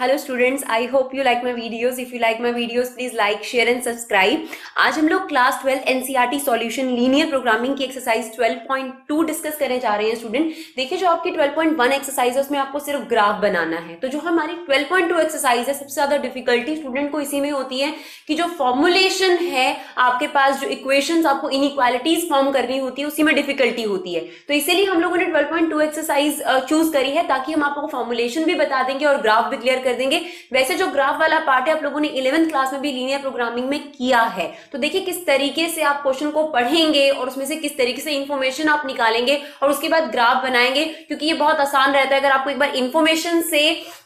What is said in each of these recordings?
Hello students, I hope you like my videos. If you like my videos please like, share and subscribe. आज हम लोग class 12 NCERT solution linear programming की exercise 12.2 discuss करने जा रहे हैं. Student देखिए, जो आपकी 12.1 एक्सरसाइज है उसमें आपको सिर्फ ग्राफ बनाना है. तो जो हमारी 12.2 एक्सरसाइज है, सबसे ज्यादा डिफिकल्टी स्टूडेंट को इसी में होती है कि जो फॉर्मुलेशन है आपके पास, जो इक्वेशंस आपको इनइक्वालिटीज फॉर्म करनी होती है, उसी में डिफिकल्टी होती है. तो इसीलिए हम लोगों ने 12.2 एक्सरसाइज चूज करी है, ताकि हम आपको फॉर्मुलेशन भी बता देंगे और ग्राफ भी क्लियर कर देंगे. वैसे जो ग्राफ वाला पार्ट है आप लोगों ने 11th क्लास में भी लीनियर प्रोग्रामिंग में किया है. तो देखिए किस तरीके से आप क्वेश्चन को पढ़ेंगे और उसमें से किस तरीके से इंफॉर्मेशन आप निकालेंगे और उसके बाद ग्राफ बनाएंगे, क्योंकि ये बहुत आसान रहता है. अगर आपको एक बार इंफॉर्मेशन से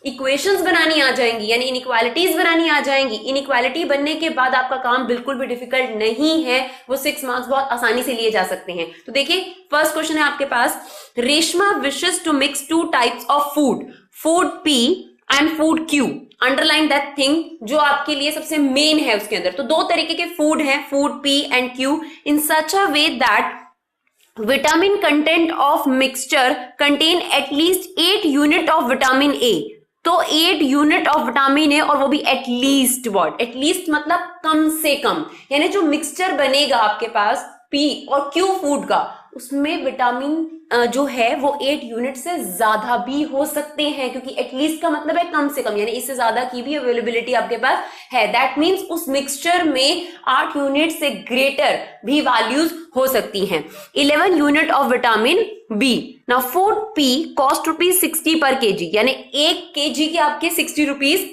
इक्वेशंस बनानी आ जाएंगी, यानी इनइक्वालिटीज बनानी आ जाएंगी, इनइक्वालिटी बनने के बाद आपका काम बिल्कुल भी डिफिकल्ट नहीं है. वो 6 मार्क्स बहुत आसानी से लिए जा सकते हैं. तो देखिए फर्स्ट क्वेश्चन है आपके पास, Reshma wishes to mix 2 types of food, food P and food Q. Underline that thing जो आपके लिए सबसे मेन है उसके अंदर. तो 2 तरीके के फूड हैं, food P and Q, in such a way that vitamin content of mixture contain at least 8 unit of vitamin A. तो 8 यूनिट ऑफ विटामिन ए, और वो भी एटलीस्ट. वर्ड एटलीस्ट मतलब कम से कम, यानी जो मिक्सचर बनेगा आपके पास P और Q फूड का, उसमें विटामिन जो है वो 8 यूनिट से ज्यादा भी हो सकते हैं, क्योंकि एटलीस्ट का मतलब है कम से कम, यानी इससे ज्यादा की भी अवेलेबिलिटी आपके पास है. दैट मीन्स उस मिक्सचर में 8 यूनिट से ग्रेटर भी वैल्यूज हो सकती हैं. 11 unit of vitamin B. Now food P cost ₹60 per KG, यानी 1 केजी के आपके 60 रुपीज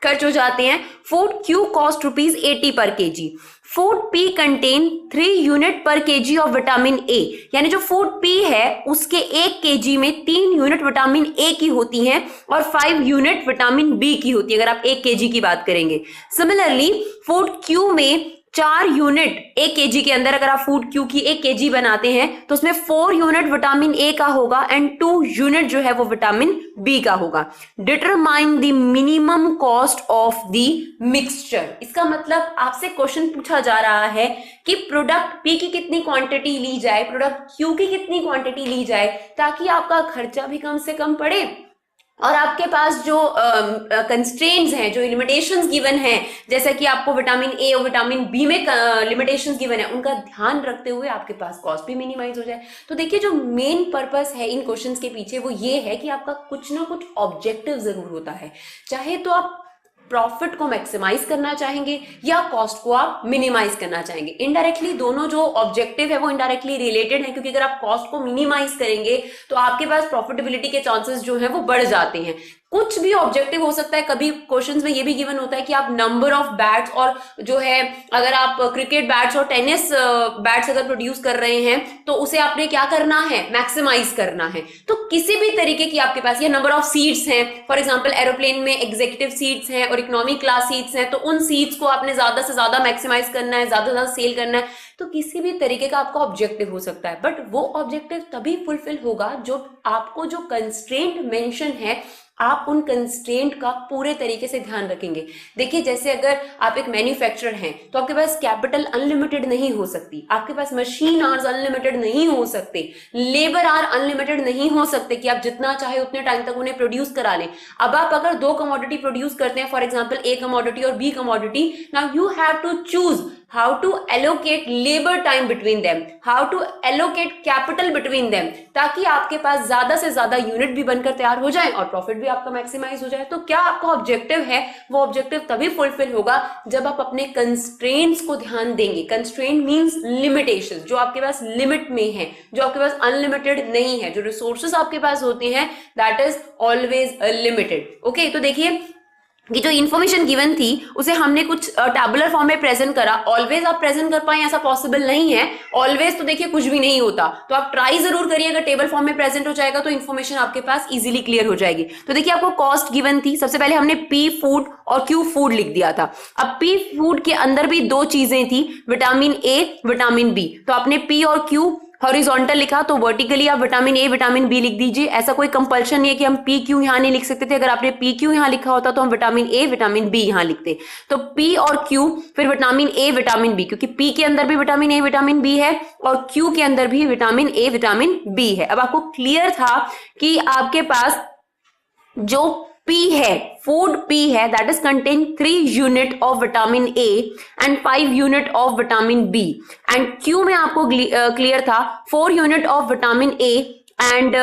खर्च हो जाते हैं. फूड Q कॉस्ट ₹80 पर KG. Food P contain 3 unit पर केजी ऑफ विटामिन A, यानी जो फूड P है उसके 1 केजी में 3 यूनिट विटामिन A की होती हैं और 5 यूनिट विटामिन B की होती है, अगर आप 1 केजी की बात करेंगे. सिमिलरली फूड Q में 4 यूनिट 1 केजी के अंदर, अगर आप फूड Q की 1 केजी बनाते हैं तो उसमें 4 यूनिट विटामिन A का होगा एंड 2 यूनिट जो है वो विटामिन B का होगा. Determine the minimum cost of the mixture. इसका मतलब आपसे क्वेश्चन पूछा जा रहा है कि प्रोडक्ट P की कितनी क्वांटिटी ली जाए, प्रोडक्ट Q की कितनी क्वांटिटी ली जाए, ताकि आपका खर्चा भी कम से कम पड़े और आपके पास जो कंस्ट्रेंट्स हैं, जो लिमिटेशंस गिवन हैं, जैसे कि आपको विटामिन A और विटामिन B में लिमिटेशंस गिवन है, उनका ध्यान रखते हुए आपके पास कॉस्ट भी मिनिमाइज हो जाए. तो देखिए जो मेन पर्पस है इन क्वेश्चंस के पीछे वो ये है कि आपका कुछ ना कुछ ऑब्जेक्टिव जरूर होता है. चाहे तो आप प्रॉफिट को मैक्सिमाइज करना चाहेंगे या कॉस्ट को आप मिनिमाइज करना चाहेंगे. इनडायरेक्टली दोनों जो ऑब्जेक्टिव है वो इनडायरेक्टली रिलेटेड है, क्योंकि अगर आप कॉस्ट को मिनिमाइज करेंगे तो आपके पास प्रॉफिटेबिलिटी के चांसेस जो है वो बढ़ जाते हैं. कुछ भी ऑब्जेक्टिव हो सकता है. कभी क्वेश्चंस में ये भी गिवन होता है कि आप नंबर ऑफ बैट्स, और जो है अगर आप क्रिकेट बैट्स और टेनिस बैट्स अगर प्रोड्यूस कर रहे हैं तो उसे आपने क्या करना है, मैक्सिमाइज करना है. तो किसी भी तरीके की आपके पास, ये नंबर ऑफ सीट्स हैं, फॉर एग्जांपल एरोप्लेन में एग्जीक्यूटिव सीट्स हैं और इकोनॉमी क्लास सीट्स हैं, तो उन सीट्स को आपने ज्यादा से ज्यादा मैक्सिमाइज करना है, ज्यादा से ज्यादा सेल करना है. तो किसी भी तरीके का आपका ऑब्जेक्टिव हो सकता है, बट वो ऑब्जेक्टिव तभी फुलफिल होगा जो आपको जो कंस्ट्रेंट मेंशन है आप उन कंस्ट्रेंट का पूरे तरीके से ध्यान रखेंगे. देखिए जैसे अगर आप एक मैन्युफैक्चरर हैं तो आपके पास कैपिटल अनलिमिटेड नहीं हो सकती, आपके पास मशीन आवर्स अनलिमिटेड नहीं हो सकते, लेबर आवर अनलिमिटेड नहीं हो सकते कि आप जितना चाहे उतने टाइम तक उन्हें प्रोड्यूस करा लें. अब आप अगर 2 कमोडिटी प्रोड्यूस करते हैं, फॉर एग्जाम्पल A कमोडिटी और B commodity, now you have to choose how to allocate labor time between them, how to allocate capital between them, ताकि आपके पास ज्यादा से ज्यादा यूनिट भी बनकर तैयार हो जाए और प्रॉफिट भी आपका मैक्सिमाइज हो जाए. तो क्या आपका ऑब्जेक्टिव है, वो ऑब्जेक्टिव तभी फुलफिल होगा जब आप अपने कंस्ट्रेंट्स को ध्यान देंगे. कंस्ट्रेंट मींस लिमिटेशंस, जो आपके पास लिमिट में है, जो आपके पास अनलिमिटेड नहीं है. जो रिसोर्सेस आपके पास होते हैं that is always limited. Okay, तो देखिए कि जो इन्फॉर्मेशन गिवन थी उसे हमने कुछ टैबुलर फॉर्म में प्रेजेंट करा. ऑलवेज आप प्रेजेंट कर पाए ऐसा पॉसिबल नहीं है. ऑलवेज तो देखिए कुछ भी नहीं होता, तो आप ट्राई जरूर करिए. अगर टेबल फॉर्म में प्रेजेंट हो जाएगा तो इन्फॉर्मेशन आपके पास इजीली क्लियर हो जाएगी. तो देखिए आपको कॉस्ट गिवन थी, सबसे पहले हमने P फूड और Q फूड लिख दिया था. अब P फूड के अंदर भी 2 चीजें थी, विटामिन A, विटामिन B. तो आपने P और Q हॉरिजॉन्टल लिखा तो वर्टिकली आप विटामिन A विटामिन B लिख दीजिए. ऐसा कोई कंपल्शन नहीं है कि हम P Q यहां नहीं लिख सकते थे. अगर आपने P Q यहां लिखा होता तो हम विटामिन A विटामिन B यहां लिखते. तो P और Q फिर विटामिन A विटामिन B, क्योंकि P के अंदर भी विटामिन A विटामिन B है और Q के अंदर भी विटामिन A विटामिन B है. अब आपको क्लियर था कि आपके पास जो पी है, फूड पी है, that is contain 3 unit of vitamin A and 5 unit of vitamin B, and Q में आपको क्लियर था 4 unit of vitamin A and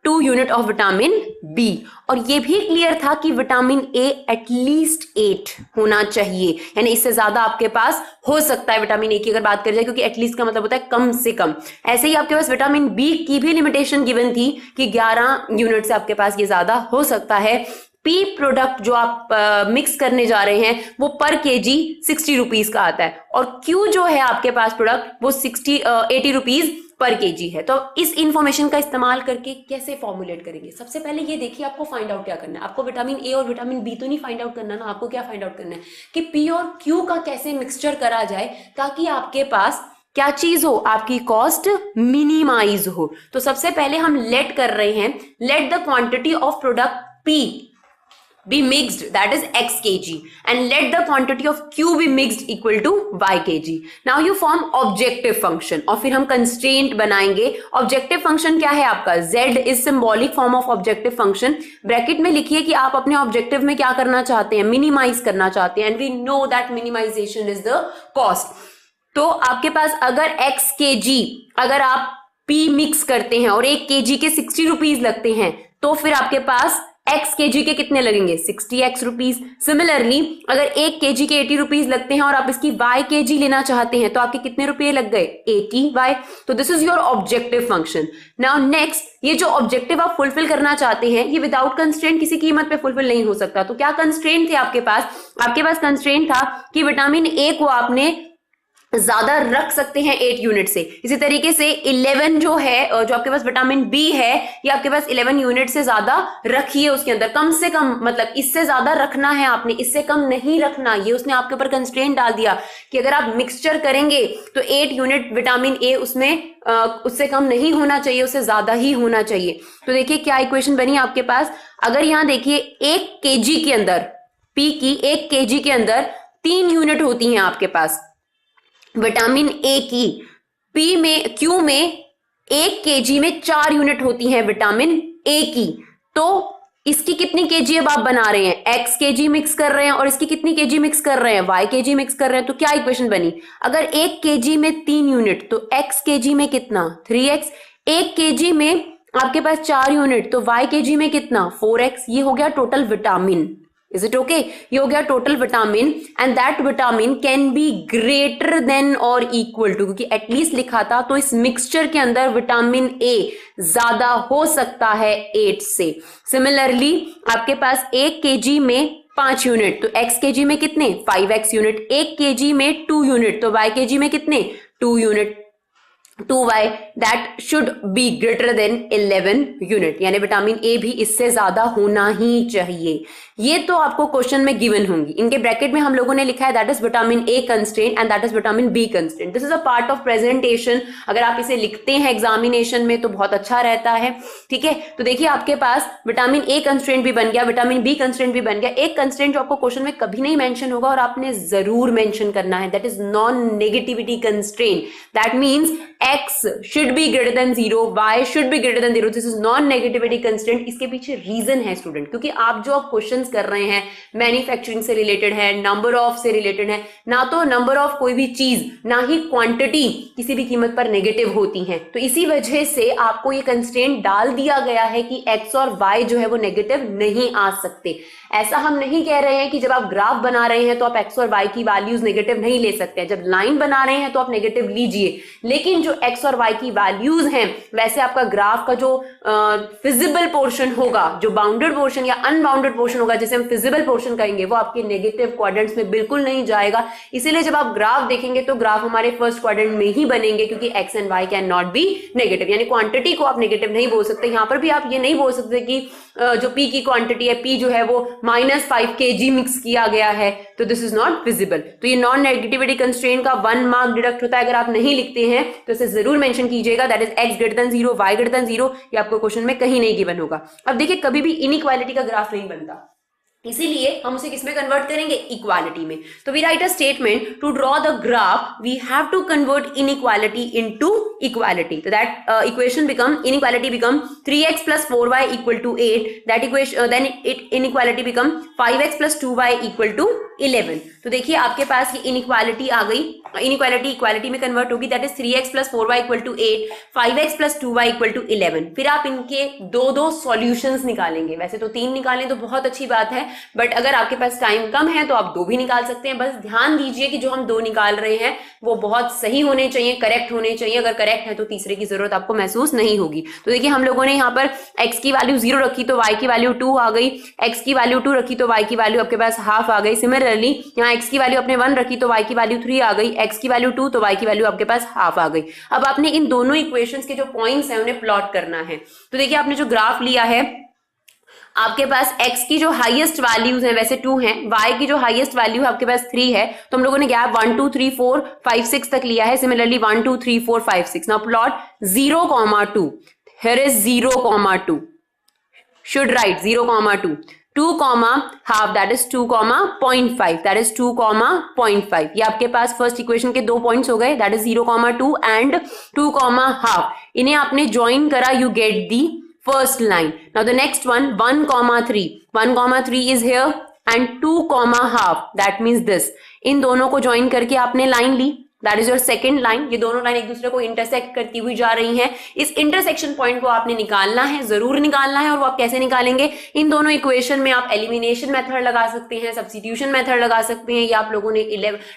2 unit of vitamin B, और ये भी क्लियर था कि विटामिन ए एटलीस्ट 8 होना चाहिए, यानी इससे ज्यादा आपके पास हो सकता है विटामिन ए की अगर बात करी जाए, क्योंकि एटलीस्ट का मतलब होता है कम से कम। ऐसे ही आपके पास विटामिन बी की भी लिमिटेशन गिवन थी कि 11 यूनिट से आपके पास ये ज्यादा हो सकता है। पी प्रोडक्ट जो आप मिक्स करने जा रहे हैं वो पर केजी 60 रुपीज का आता है, और क्यू जो है आपके पास प्रोडक्ट वो 80 रुपीज पर केजी है। तो इस इंफॉर्मेशन का इस्तेमाल करके कैसे फॉर्मुलेट करेंगे? सबसे पहले ये देखिए आपको फाइंड आउट क्या करना है। आपको विटामिन ए और विटामिन बी तो नहीं फाइंड आउट करना ना, आपको क्या फाइंड आउट करना है कि पी और क्यू का कैसे मिक्सचर करा जाए ताकि आपके पास क्या चीज हो, आपकी कॉस्ट मिनिमाइज हो। तो सबसे पहले हम लेट कर रहे हैं, let the quantity of product P be mixed, that is x kg, and let the quantity of q be mixed equal to y kg. Now you form objective function, और फिर हम constraint बनाएंगे। objective function क्या है आपका? z is symbolic form of objective function। Bracket में लिखिए कि आप अपने objective में क्या करना चाहते हैं, मिनिमाइज करना चाहते हैं, and we know that minimization is the cost। तो आपके पास अगर x kg अगर आप p मिक्स करते हैं और 1 kg के 60 रुपीज लगते हैं, तो फिर आपके पास x kg के कितने लगेंगे? 60x rupees. सिमिलरली अगर 1 kg के 80 रुपीज लगते हैं और आप इसकी y kg लेना चाहते हैं तो आपके कितने रुपए लग गए? 80y। तो this is your objective function. Now next, ये जो ऑब्जेक्टिव आप फुलफिल करना चाहते हैं ये विदाउट कंस्ट्रेंट किसी कीमत पे फुलफिल नहीं हो सकता। तो क्या कंस्ट्रेंट थे आपके पास? आपके पास कंस्ट्रेंट था कि विटामिन ए को आपने ज्यादा रख सकते हैं 8 यूनिट से। इसी तरीके से 11 जो है, जो आपके पास विटामिन बी है, ये आपके पास 11 यूनिट से ज्यादा रखिए उसके अंदर, कम से कम, मतलब इससे ज्यादा रखना है आपने, इससे कम नहीं रखना। ये उसने आपके ऊपर कंस्ट्रेंट डाल दिया कि अगर आप मिक्सचर करेंगे तो 8 यूनिट विटामिन ए उसमें उससे कम नहीं होना चाहिए, उससे ज्यादा ही होना चाहिए। तो देखिए क्या इक्वेशन बनी आपके पास। अगर यहां देखिए 1 केजी के अंदर, पी की 1 केजी के अंदर 3 यूनिट होती हैं आपके पास विटामिन ए की, पी में, क्यू में 1 केजी में 4 यूनिट होती हैं विटामिन ए की। तो इसकी कितनी केजी अब आप बना रहे हैं? x केजी मिक्स कर रहे हैं, और इसकी कितनी केजी मिक्स कर रहे हैं? y केजी मिक्स कर रहे हैं। तो क्या इक्वेशन बनी? अगर 1 केजी में 3 यूनिट तो x केजी में कितना? 3x। 1 केजी में आपके पास 4 यूनिट तो y केजी में कितना? 4x। ये हो गया total vitamin. Is it okay? ये हो गया total vitamin, and that vitamin can be greater than और इक्वल टू, क्योंकि एटलीस्ट लिखा था तो इस मिक्सचर के अंदर विटामिन ए ज्यादा हो सकता है 8 से। सिमिलरली आपके पास 1 केजी में 5 यूनिट तो x केजी में कितने? 5x unit. 1 केजी में 2 यूनिट तो y केजी में कितने? 2 unit, 2y, that should be greater than 11 unit, यानी विटामिन ए भी इससे ज्यादा होना ही चाहिए। ये तो आपको क्वेश्चन में गिवन होंगी। इनके ब्रैकेट में हम लोगों ने लिखा है that is vitamin A constraint and that is vitamin B constraint. This is a part of presentation. अगर आप इसे लिखते हैं एग्जामिनेशन में तो बहुत अच्छा रहता है, ठीक है। तो देखिए आपके पास विटामिन ए कंस्ट्रेंट भी बन गया, विटामिन बी कंस्ट्रेंट भी बन गया। एक कंस्ट्रेंट जो आपको क्वेश्चन में कभी नहीं मेंशन होगा और आपने जरूर मेंशन करना है, that is non negativity constraint. That means x should be greater than 0, y should be greater than 0. This is non-negativity constraint. इसके पीछे रीजन है स्टूडेंट, क्योंकि आप जो आप क्वेश्चंस कर रहे हैं मैन्युफैक्चरिंग से रिलेटेड है, नंबर ऑफ से रिलेटेड है, ना तो नंबर ऑफ कोई भी चीज ना ही क्वांटिटी किसी भी कीमत पर नेगेटिव होती है। तो इसी वजह से आपको ये कंस्ट्रेंट डाल दिया गया है कि x और y जो है वो नेगेटिव नहीं आ सकते। ऐसा हम नहीं कह रहे हैं कि जब आप ग्राफ बना रहे हैं तो आप x और y की वैल्यूज नेगेटिव नहीं ले सकते हैं। जब लाइन बना रहे हैं तो आप नेगेटिव लीजिए, लेकिन जो x और y की वैल्यूज हैं वैसे आपका ग्राफ का जो फिजिबल पोर्शन होगा, जो बाउंडेड पोर्शन या अनबाउंडेड पोर्शन होगा, जिसे हम फिजिबल पोर्शन कहेंगे, वो आपके नेगेटिव क्वाड्रेंट्स में बिल्कुल नहीं जाएगा। इसीलिए जब आप ग्राफ देखेंगे तो ग्राफ हमारे फर्स्ट क्वाड्रेंट में ही बनेंगे, क्योंकि x and y can not be negative, यानी क्वांटिटी को आप नेगेटिव नहीं बोल सकते। यहां पर भी आप ये नहीं बोल सकते कि जो p की क्वांटिटी है, p जो है वो -5 kg मिक्स किया गया है, तो दिस इज नॉट विजिबल। तो ये नॉन नेगेटिविटी कंस्ट्रेंट का 1 मार्क डिडक्ट होता है। अगर आप नहीं लिखते हैं तो इसे जरूर मेंशन कीजिएगा, that is x greater than 0, y greater than 0। ये आपको क्वेश्चन में कहीं नहीं गिवन होगा। अब देखिए कभी भी इनइक्वालिटी का ग्राफ नहीं बनता, इसीलिए हम उसे किसमें कन्वर्ट करेंगे, इक्वालिटी में। तो we write a statement to draw the graph we have to convert inequality into equality. तो that equation become, inequality become 3x plus 4y equal to 8, that equation then it inequality become 5x plus 2y equal to 11। तो देखिए आपके पास ये inequality आ गई, inequality equality में convert होगी, that is 3x plus 4y equal to 8, 5x plus 2y equal to 11। फिर आप इनके दो दो सॉल्यूशंस निकालेंगे, वैसे तो 3 निकालें तो बहुत अच्छी बात है, बट अगर आपके पास टाइम कम है तो आप 2 भी निकाल सकते हैं। बस ध्यान दीजिए कि जो हम 2 निकाल रहे हैं वो बहुत सही होने चाहिए, करेक्ट होने चाहिए। अगर करेक्ट है तो तीसरे की जरूरत आपको महसूस नहीं होगी। तो देखिए हम लोगों ने यहाँ पर x की वैल्यू 0 रखी तो y की वैल्यू 2 आ गई, x की वैल्यू 2 रखी तो y की वैल्यू आपके पास हाफ आ गई। सिमिलरली यहाँ x की वैल्यू अपने 1 रखी तो y की वैल्यू 3 आ गई, x की वैल्यू 2 तो y की वैल्यू आपके पास हाफ आ गई। अब आपने इन दोनों इक्वेशंस के जो पॉइंट्स हैं उन्हें प्लॉट करना है। तो देखिए आपने जो ग्राफ लिया है, आपके पास x की जो हाईएस्ट वैल्यूज हैं वैसे 2 हैं, y की जो हाईएस्ट वैल्यू है आपके पास 3 है। तो हम लोगों ने गैप 1 2 3 4 5 6 तक लिया है। Similarly 1 2 3 4 5 6। Now plot 0, 2। Here is 0, 2 should write 0, 2 half, that is 2,0.5, that is 2,0.5। ये आपके पास फर्स्ट इक्वेशन के 2 पॉइंट्स हो गए, that is 0,2 and 2, half। इन्हें आपने ज्वाइन करा, you get the first line। Now the next one 1,3, 1,3 is here and 2, half, that means this। इन दोनों को ज्वाइन करके आपने लाइन ली, that is your second line. ये दोनों लाइन एक दूसरे को इंटरसेक्ट करती हुई जा रही हैं। इस इंटरसेक्शन पॉइंट को आपने निकालना है, जरूर निकालना है। और वो आप कैसे निकालेंगे, इन दोनों इक्वेशन में आप एलिमिनेशन मेथड लगा सकते हैं, सब्स्टिट्यूशन मेथड लगा सकते हैं। ये आप लोगों ने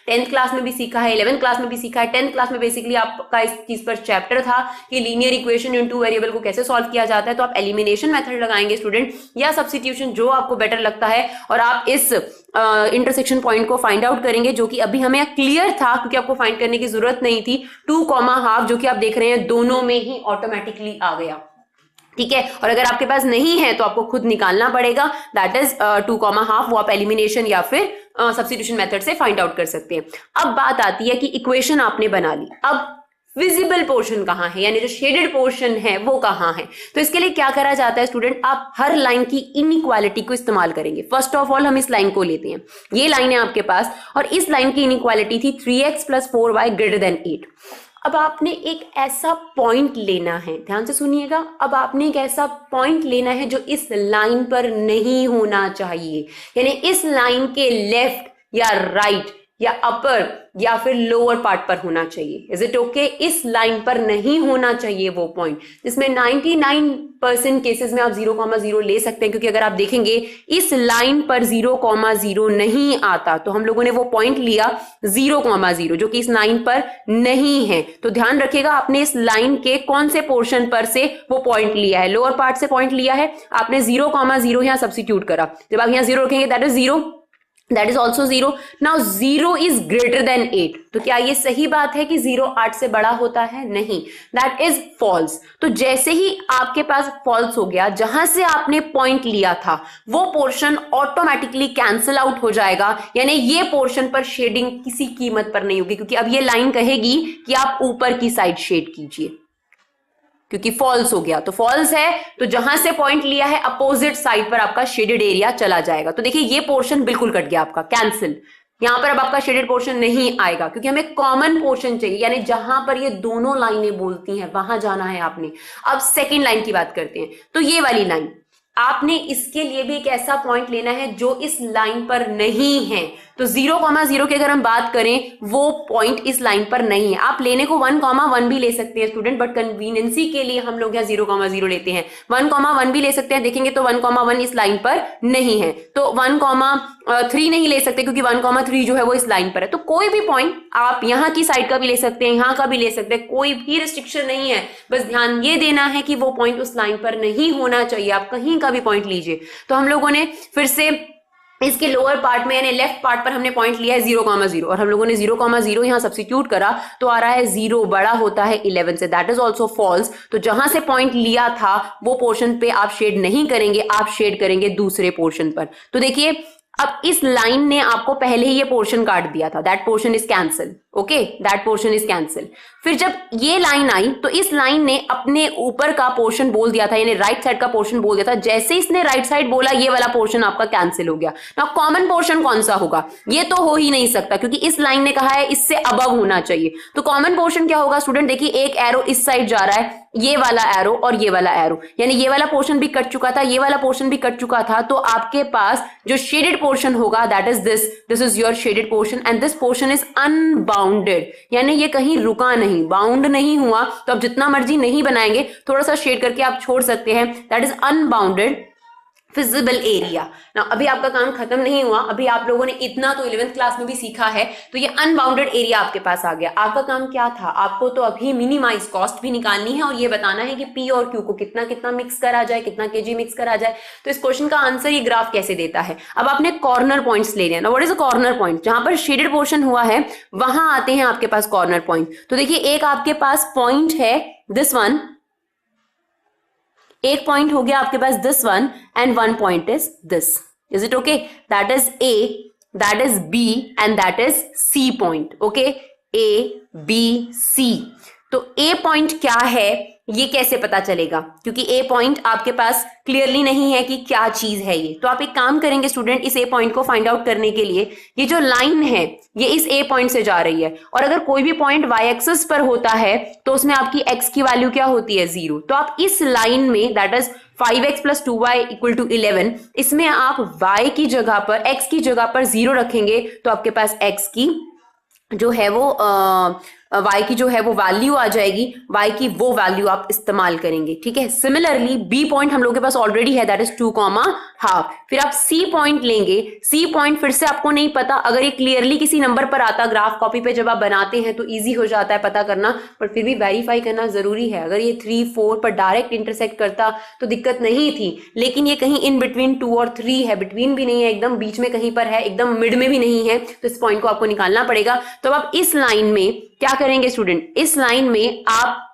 10th क्लास में भी सीखा है, 11th क्लास में भी सीखा है। 10th क्लास में बेसिकली आपका इस चीज पर चैप्टर था कि लीनियर इक्वेशन इन 2 वेरिएबल को कैसे सॉल्व किया जाता है। तो आप एलिमिनेशन मेथड लगाएंगे स्टूडेंट, या सब्स्टिट्यूशन, जो आपको बेटर लगता है। और आप इस इंटरसेक्शन पॉइंट को फाइंड आउट करेंगे, जो कि अभी हमें क्लियर था क्योंकि आपको फाइंड करने की जरूरत नहीं थी। 2, हाफ जो कि आप देख रहे हैं दोनों में ही ऑटोमेटिकली आ गया, ठीक है। और अगर आपके पास नहीं है तो आपको खुद निकालना पड़ेगा, दैट इज 2, हाफ। वो आप एलिमिनेशन या फिर सब्स्टिट्यूशन मेथड से फाइंड आउट कर सकते हैं। अब बात आती है कि इक्वेशन आपने बना ली, अब विजिबल पोर्शन कहाँ है, यानी जो शेडेड पोर्शन है वो कहाँ है। तो इसके लिए क्या करा जाता है स्टूडेंट, आप हर लाइन की इनइक्वालिटी को इस्तेमाल करेंगे। फर्स्ट ऑफ ऑल हम इस लाइन को लेते हैं, ये लाइन है आपके पास, और इस लाइन की इनइक्वालिटी थी 3x plus 4y greater than 8। अब आपने एक ऐसा पॉइंट लेना है, ध्यान से सुनिएगा, अब आपने एक ऐसा पॉइंट लेना है जो इस लाइन पर नहीं होना चाहिए, यानी इस लाइन के लेफ्ट या राइट या अपर या फिर लोअर पार्ट पर होना चाहिए। Is it okay? इस लाइन पर नहीं होना चाहिए वो पॉइंट, जिसमें 99% केसेस में आप 0,0 ले सकते हैं, क्योंकि अगर आप देखेंगे इस लाइन पर 0,0 नहीं आता, तो हम लोगों ने वो पॉइंट लिया 0,0 जो कि इस लाइन पर नहीं है। तो ध्यान रखिएगा, आपने इस लाइन के कौन से पोर्शन पर से वो पॉइंट लिया है, लोअर पार्ट से पॉइंट लिया है, आपने 0,0 यहां सब्स्टिट्यूट करा। जब आप यहां 0 रखेंगे that is 0, that is also 0। now 0 is greater than 8। तो क्या ये सही बात है कि 0 8 से बड़ा होता है? नहीं, that is false। तो जैसे ही आपके पास false हो गया, जहां से आपने पॉइंट लिया था वो पोर्शन ऑटोमेटिकली कैंसिल आउट हो जाएगा, यानी ये पोर्शन पर शेडिंग किसी कीमत पर नहीं होगी, क्योंकि अब ये लाइन कहेगी कि आप ऊपर की साइड शेड कीजिए, क्योंकि फॉल्स हो गया। तो फॉल्स है तो जहां से पॉइंट लिया है अपोजिट साइड पर आपका शेडेड एरिया चला जाएगा। तो देखिए ये पोर्शन बिल्कुल कट गया आपका, कैंसिल। यहां पर अब आपका शेडेड पोर्शन नहीं आएगा, क्योंकि हमें कॉमन पोर्शन चाहिए, यानी जहां पर ये दोनों लाइनें बोलती हैं वहां जाना है आपने। अब सेकेंड लाइन की बात करते हैं, तो ये वाली लाइन, आपने इसके लिए भी एक ऐसा पॉइंट लेना है जो इस लाइन पर नहीं है। तो 0,0 की अगर हम बात करें, वो पॉइंट इस लाइन पर नहीं है। आप लेने को 1,1 भी ले सकते हैं स्टूडेंट, बट कन्वीनियंसी के लिए हम लोग यहाँ 0,0 लेते हैं। 1,1 भी ले सकते हैं, देखेंगे तो 1,1 इस लाइन पर नहीं है। तो 1,3 नहीं ले सकते, क्योंकि 1,3 जो है वो इस लाइन पर है। तो कोई भी पॉइंट आप यहाँ की साइड का भी ले सकते हैं, यहाँ का भी ले सकते हैं, कोई भी रिस्ट्रिक्शन नहीं है। बस ध्यान ये देना है कि वो पॉइंट उस लाइन पर नहीं होना चाहिए। आप कहीं का भी पॉइंट लीजिए। तो हम लोगों ने फिर से इसके लोअर पार्ट में यानी लेफ्ट पार्ट पर हमने पॉइंट लिया है 0,0, और हम लोगों ने 0,0 यहां सब्स्टिट्यूट करा, तो आ रहा है 0 बड़ा होता है 11 से, दैट इज ऑल्सो फॉल्स। तो जहां से पॉइंट लिया था वो पोर्शन पे आप शेड नहीं करेंगे, आप शेड करेंगे दूसरे पोर्शन पर। तो देखिए अब इस लाइन ने आपको पहले ही ये पोर्शन काट दिया था, that portion is cancel. Okay, that portion is cancel. फिर जब ये लाइन आई तो इस लाइन ने अपने ऊपर का पोर्शन बोल दिया था, यानी राइट साइड का पोर्शन बोल दिया था। जैसे इसने राइट साइड बोला ये वाला पोर्शन आपका कैंसिल हो गया। ना कॉमन पोर्शन कौन सा होगा, ये तो हो ही नहीं सकता क्योंकि इस लाइन ने कहा है इससे अबव होना चाहिए। तो कॉमन पोर्शन क्या होगा स्टूडेंट, देखिए एक एरो इस साइड जा रहा है, ये वाला एरो और ये वाला एरो, यानी ये वाला पोर्शन भी कट चुका था, ये वाला पोर्शन भी कट चुका था। तो आपके पास जो शेडेड पोर्शन होगा that is this is your shaded portion and this portion is unbounded, यानी ये कहीं रुका नहीं, बाउंड नहीं हुआ। तो आप जितना मर्जी नहीं बनाएंगे, थोड़ा सा शेड करके आप छोड़ सकते हैं, that is unbounded feasible area. ना अभी आपका काम खत्म नहीं हुआ, अभी आप लोगों ने इतना तो 11th क्लास में भी सीखा है। तो ये अनबाउंडेड एरिया आपके पास आ गया। आपका काम क्या था, आपको तो अभी मिनिमाइज कॉस्ट भी निकालनी है और ये बताना है कि पी और क्यू को कितना कितना मिक्स करा जाए, कितना केजी मिक्स करा जाए। तो इस क्वेश्चन का आंसर ये ग्राफ कैसे देता है। अब आपने कॉर्नर पॉइंट्स ले लिया ना, what is a corner point, जहां पर शेडेड पोर्शन हुआ है वहां आते हैं आपके पास कॉर्नर पॉइंट। तो देखिए एक आपके पास पॉइंट है दिस वन, एक पॉइंट हो गया आपके पास this one and one point is this, is it okay, that is A, that is B and that is C point. Okay, A B C. तो ए पॉइंट क्या है ये कैसे पता चलेगा, क्योंकि ए पॉइंट आपके पास क्लियरली नहीं है कि क्या चीज है ये। तो आप एक काम करेंगे स्टूडेंट, इस ए पॉइंट को फाइंड आउट करने के लिए ये जो लाइन है ये इस ए पॉइंट से जा रही है, और अगर कोई भी पॉइंट वाई एक्सिस पर होता है तो उसमें आपकी एक्स की वैल्यू क्या होती है, 0। तो आप इस लाइन में दैट इज 5x + 2y = 11, इसमें आप y की जगह पर, x की जगह पर 0 रखेंगे तो आपके पास x की जो है वो y की जो है वो वैल्यू आ जाएगी, y की वो वैल्यू आप इस्तेमाल करेंगे। ठीक है, सिमिलरली b पॉइंट हम लोग के पास ऑलरेडी है, दैट इज 2,5। फिर आप c पॉइंट लेंगे। c पॉइंट फिर से आपको नहीं पता, अगर ये क्लियरली किसी नंबर पर आता, ग्राफ कॉपी पे जब आप बनाते हैं तो इजी हो जाता है पता करना, पर फिर भी वेरीफाई करना जरूरी है। अगर ये 3, 4 पर डायरेक्ट इंटरसेक्ट करता तो दिक्कत नहीं थी, लेकिन ये कहीं इन बिटवीन 2 और 3 है, बिटवीन भी नहीं है, एकदम बीच में कहीं पर है, एकदम मिड में भी नहीं है, तो इस पॉइंट को आपको निकालना पड़ेगा। तो आप इस लाइन में क्या करेंगे स्टूडेंट, इस लाइन में आप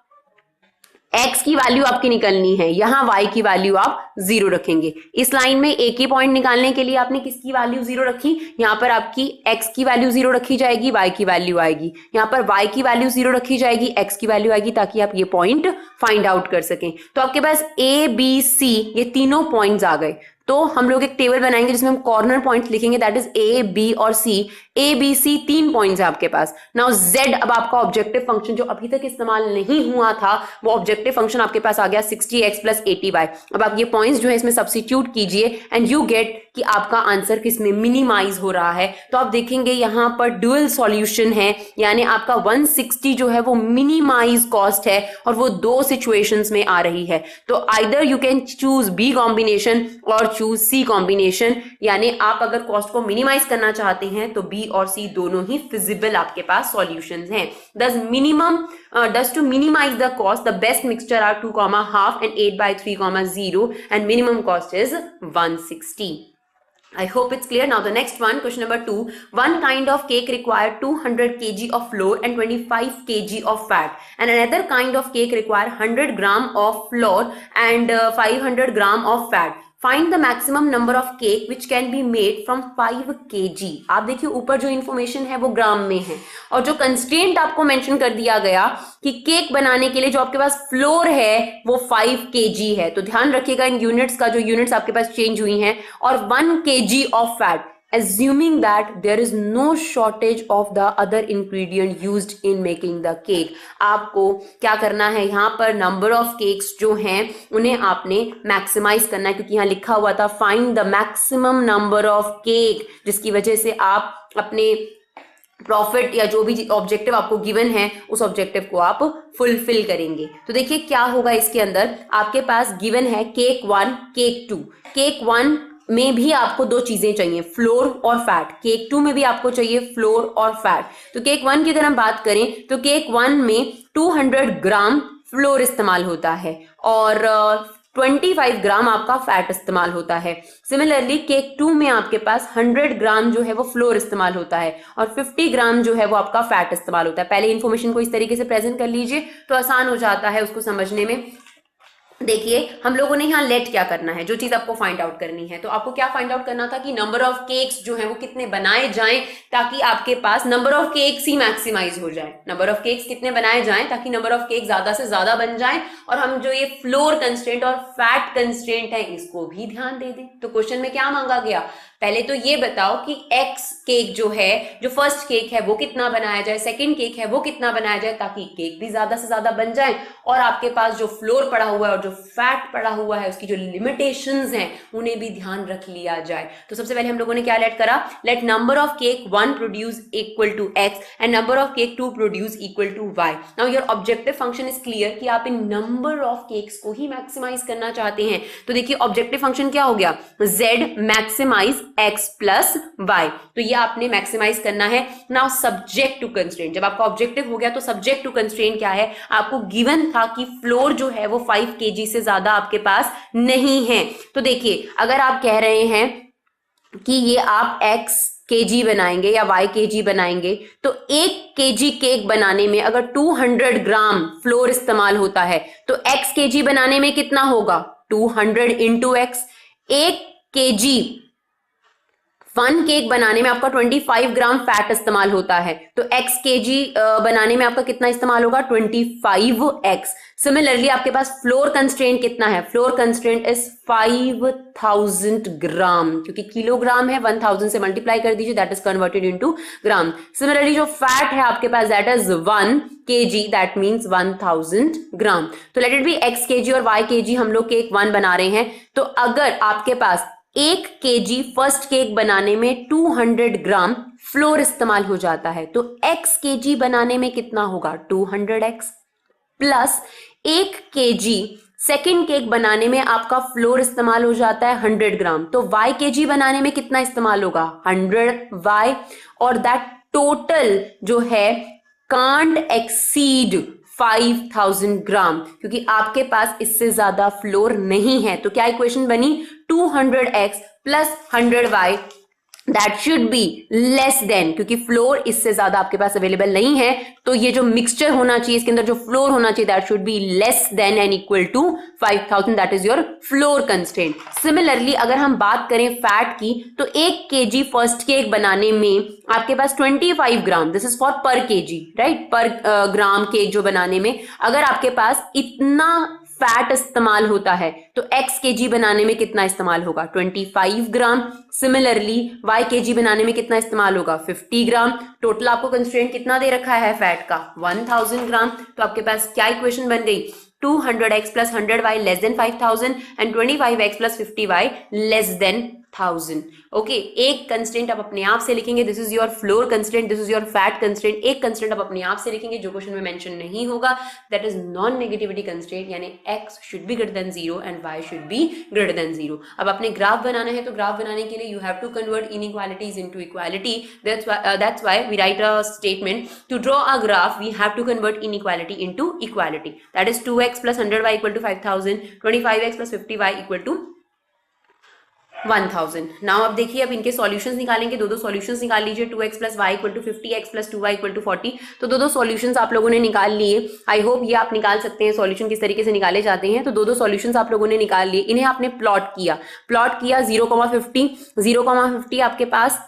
x की वैल्यू आपकी निकलनी है, यहां y की वैल्यू आप 0 रखेंगे। इस लाइन में एक ही पॉइंट निकालने के लिए आपने किसकी वैल्यू 0 रखी, यहां पर आपकी x की वैल्यू 0 रखी जाएगी, y की वैल्यू आएगी, यहां पर y की वैल्यू 0 रखी जाएगी, x की वैल्यू आएगी, ताकि आप ये पॉइंट फाइंड आउट कर सकें। तो आपके पास a b c ये तीनों पॉइंट्स आ गए। तो हम लोग एक टेबल बनाएंगे जिसमें हम कॉर्नर पॉइंट्स लिखेंगे, दैट इज ए बी और सी। ए बी सी 3 पॉइंट्स है आपके पास। नाउ जेड, अब आपका ऑब्जेक्टिव फंक्शन जो अभी तक इस्तेमाल नहीं हुआ था वो ऑब्जेक्टिव फंक्शन आपके पास आ गया 60x + 80y। अब आप ये पॉइंट्स जो है इसमें सब्स्टिट्यूट कीजिए एंड यू गेट कि आपका आंसर किसमें मिनिमाइज हो रहा है। तो आप देखेंगे यहां पर डुअल सॉल्यूशन है, यानी आपका 160 जो है वो मिनिमाइज कॉस्ट है और वो 2 सिचुएशंस में आ रही है। तो either you can choose B combination और चूज सी कॉम्बिनेशन, यानी आप अगर कॉस्ट को मिनिमाइज करना चाहते हैं तो बी और सी दोनों ही फिजिबल आपके पास सॉल्यूशंस हैं। Thus to minimize the cost, the best mixture are 2,5 and 8/3,0 and minimum cost is 160. I hope it's clear. Now the next one, question number 2. One kind of cake require 200 kg of flour and 25 kg of fat, and another kind of cake require 100 gram of flour and 500 gram of fat. Find the maximum number of cake which can be made from 5 kg. आप देखिए ऊपर जो information है वो ग्राम में है, और जो कंस्ट्रेंट आपको मेंशन कर दिया गया कि केक बनाने के लिए जो आपके पास फ्लोर है वो 5 kg है। तो ध्यान रखिएगा इन यूनिट्स का, जो यूनिट्स आपके पास चेंज हुई हैं, और 1 kg of fat, assuming that there is no shortage of the other ingredient used in making the cake. आपको क्या करना है, यहाँ पर नंबर ऑफ केक्स जो हैं उन्हें आपने मैक्सिमाइज करना है, क्योंकि यहाँ लिखा हुआ था find the maximum number of cake, जिसकी वजह से आप अपने प्रॉफिट या जो भी ऑब्जेक्टिव आपको गिवन है उस ऑब्जेक्टिव को आप फुलफिल करेंगे। तो देखिए क्या होगा इसके अंदर, आपके पास गिवन है केक 1, केक 2। केक 1 में भी आपको 2 चीजें चाहिए, फ्लोर और फैट। केक 2 में भी आपको चाहिए फ्लोर और फैट। तो केक 1 की अगर हम बात करें तो केक 1 में 200 ग्राम फ्लोर इस्तेमाल होता है और 25 ग्राम आपका फैट इस्तेमाल होता है। सिमिलरली केक 2 में आपके पास 100 ग्राम जो है वो फ्लोर इस्तेमाल होता है और 50 ग्राम जो है वो आपका फैट इस्तेमाल होता है। पहले इन्फॉर्मेशन को इस तरीके से प्रेजेंट कर लीजिए तो आसान हो जाता है उसको समझने में। देखिए हम लोगों ने यहाँ लेट क्या करना है, जो चीज आपको फाइंड आउट करनी है, तो आपको क्या फाइंड आउट करना था कि नंबर ऑफ केक्स जो है वो कितने बनाए जाएं ताकि आपके पास नंबर ऑफ केक्स ही मैक्सिमाइज हो जाए। नंबर ऑफ केक्स कितने बनाए जाएं ताकि नंबर ऑफ केक ज्यादा से ज्यादा बन जाए, और हम जो ये फ्लोर कंस्ट्रेंट और फैट कंस्ट्रेंट है इसको भी ध्यान दे दें। तो क्वेश्चन में क्या मांगा गया, पहले तो ये बताओ कि एक्स केक जो है, जो फर्स्ट केक है वो कितना बनाया जाए, सेकंड केक है वो कितना बनाया जाए, ताकि केक भी ज्यादा से ज्यादा बन जाए और आपके पास जो फ्लोर पड़ा हुआ है और जो फैट पड़ा हुआ है उसकी जो लिमिटेशंस हैं उन्हें भी ध्यान रख लिया जाए। तो सबसे पहले हम लोगों ने क्या लेट करा, let number of cake 1 produce equal to x and number of cake 2 produce equal to Y. Now your objective function is clear कि आप इन नंबर ऑफ केक्स को ही मैक्सिमाइज करना चाहते हैं। तो देखिए ऑब्जेक्टिव फंक्शन क्या हो गया, z maximise x plus y, तो ये आपने मैक्सिमाइज करना है। नाउ सब्जेक्ट टू कंस्ट्रेंट, जब आपका ऑब्जेक्टिव हो गया तो सब्जेक्ट टू कंस्ट्रेंट क्या है, आपको गिवन था कि फ्लोर जो है वो 5 kg से ज्यादा आपके पास नहीं है। तो देखिए अगर आप कह रहे हैं कि ये आप x kg बनाएंगे या y kg बनाएंगे, तो 1 kg केक बनाने में अगर 200 ग्राम फ्लोर इस्तेमाल होता है तो x kg बनाने में कितना होगा, 200 इंटू एक्स। 1 kg 1 केक बनाने में आपका 25 ग्राम फैट इस्तेमाल होता है, तो x kg बनाने में आपका कितना इस्तेमाल होगा, 25x। सिमिलरली आपके पास फ्लोर कंस्ट्रेंट कितना है, फ्लोर कंस्ट्रेंट इज 5000 ग्राम, क्योंकि किलोग्राम है 1000 से मल्टीप्लाई कर दीजिए, that is converted into gram. Similarly जो फैट है आपके पास that is 1 kg, that means 1000 gram. तो let it be x kg और y kg, हम लोग केक 1 बना रहे हैं। तो अगर आपके पास 1 kg फर्स्ट केक बनाने में 200 ग्राम फ्लोर इस्तेमाल हो जाता है, तो x kg बनाने में कितना होगा, 200x plus 1 kg second cake बनाने में आपका फ्लोर इस्तेमाल हो जाता है 100 ग्राम, तो y kg बनाने में कितना इस्तेमाल होगा, 100y, और दैट टोटल जो है कांट एक्सीड 5000 ग्राम, क्योंकि आपके पास इससे ज्यादा फ्लोर नहीं है। तो क्या इक्वेशन बनी, 200x plus 100y that should be less then, क्योंकि फ्लोर इससे ज्यादा आपके पास अवेलेबल नहीं है, तो ये जो मिक्सचर होना चाहिए इसके अंदर जो फ्लोर होना चाहिए that should be less than and equal to 5000, that is your floor constraint. Similarly अगर हम बात करें फैट की, तो 1 kg फर्स्ट केक बनाने में आपके पास 25 ग्राम, दिस इज फॉर पर केजी राइट, पर ग्राम केक जो बनाने में अगर आपके पास इतना फैट इस्तेमाल होता है तो x kg बनाने में कितना इस्तेमाल होगा, 25 ग्राम। सिमिलरली y kg बनाने में कितना इस्तेमाल होगा, 50 ग्राम। टोटल आपको कंस्ट्रेंट कितना दे रखा है फैट का, 1000 ग्राम। तो आपके पास क्या इक्वेशन बन गई, 200x plus 100y less than 5000 and 25x plus 50y less than 1000। Okay, एक कंस्ट्रेंट आप अपने आप से लिखेंगे, this is your floor constraint, this is your fat constraint. एक कंस्ट्रेंट आप अपने आप से लिखेंगे जो क्वेश्चन में मेंशन नहीं होगा, that is non negativity constraint, यानी x should be greater than 0 and y should be greater than 0। अब आपने ग्राफ बनाना है, तो ग्राफ बनाने के लिए you have to convert inequalities into equality, that's why we write a statement, to draw a graph we have to convert inequality into equality, that is 2x plus 100y equal to 5000, 25x plus 50y equal to 1000। Now अब देखिए, अब इनके solutions निकालेंगे, दो solutions निकाल लीजिए, 2x plus y equal to 50x plus 2y equal to 40। तो दो सॉल्यूशंस आप लोगों ने निकाल लिए। आई होप ये आप निकाल सकते हैं सॉल्यूशन किस तरीके से निकाले जाते हैं। तो दो सॉल्यूशंस आप लोगों ने निकाल लिए, इन्हें आपने प्लॉट किया 0,50, 0,50 आपके पास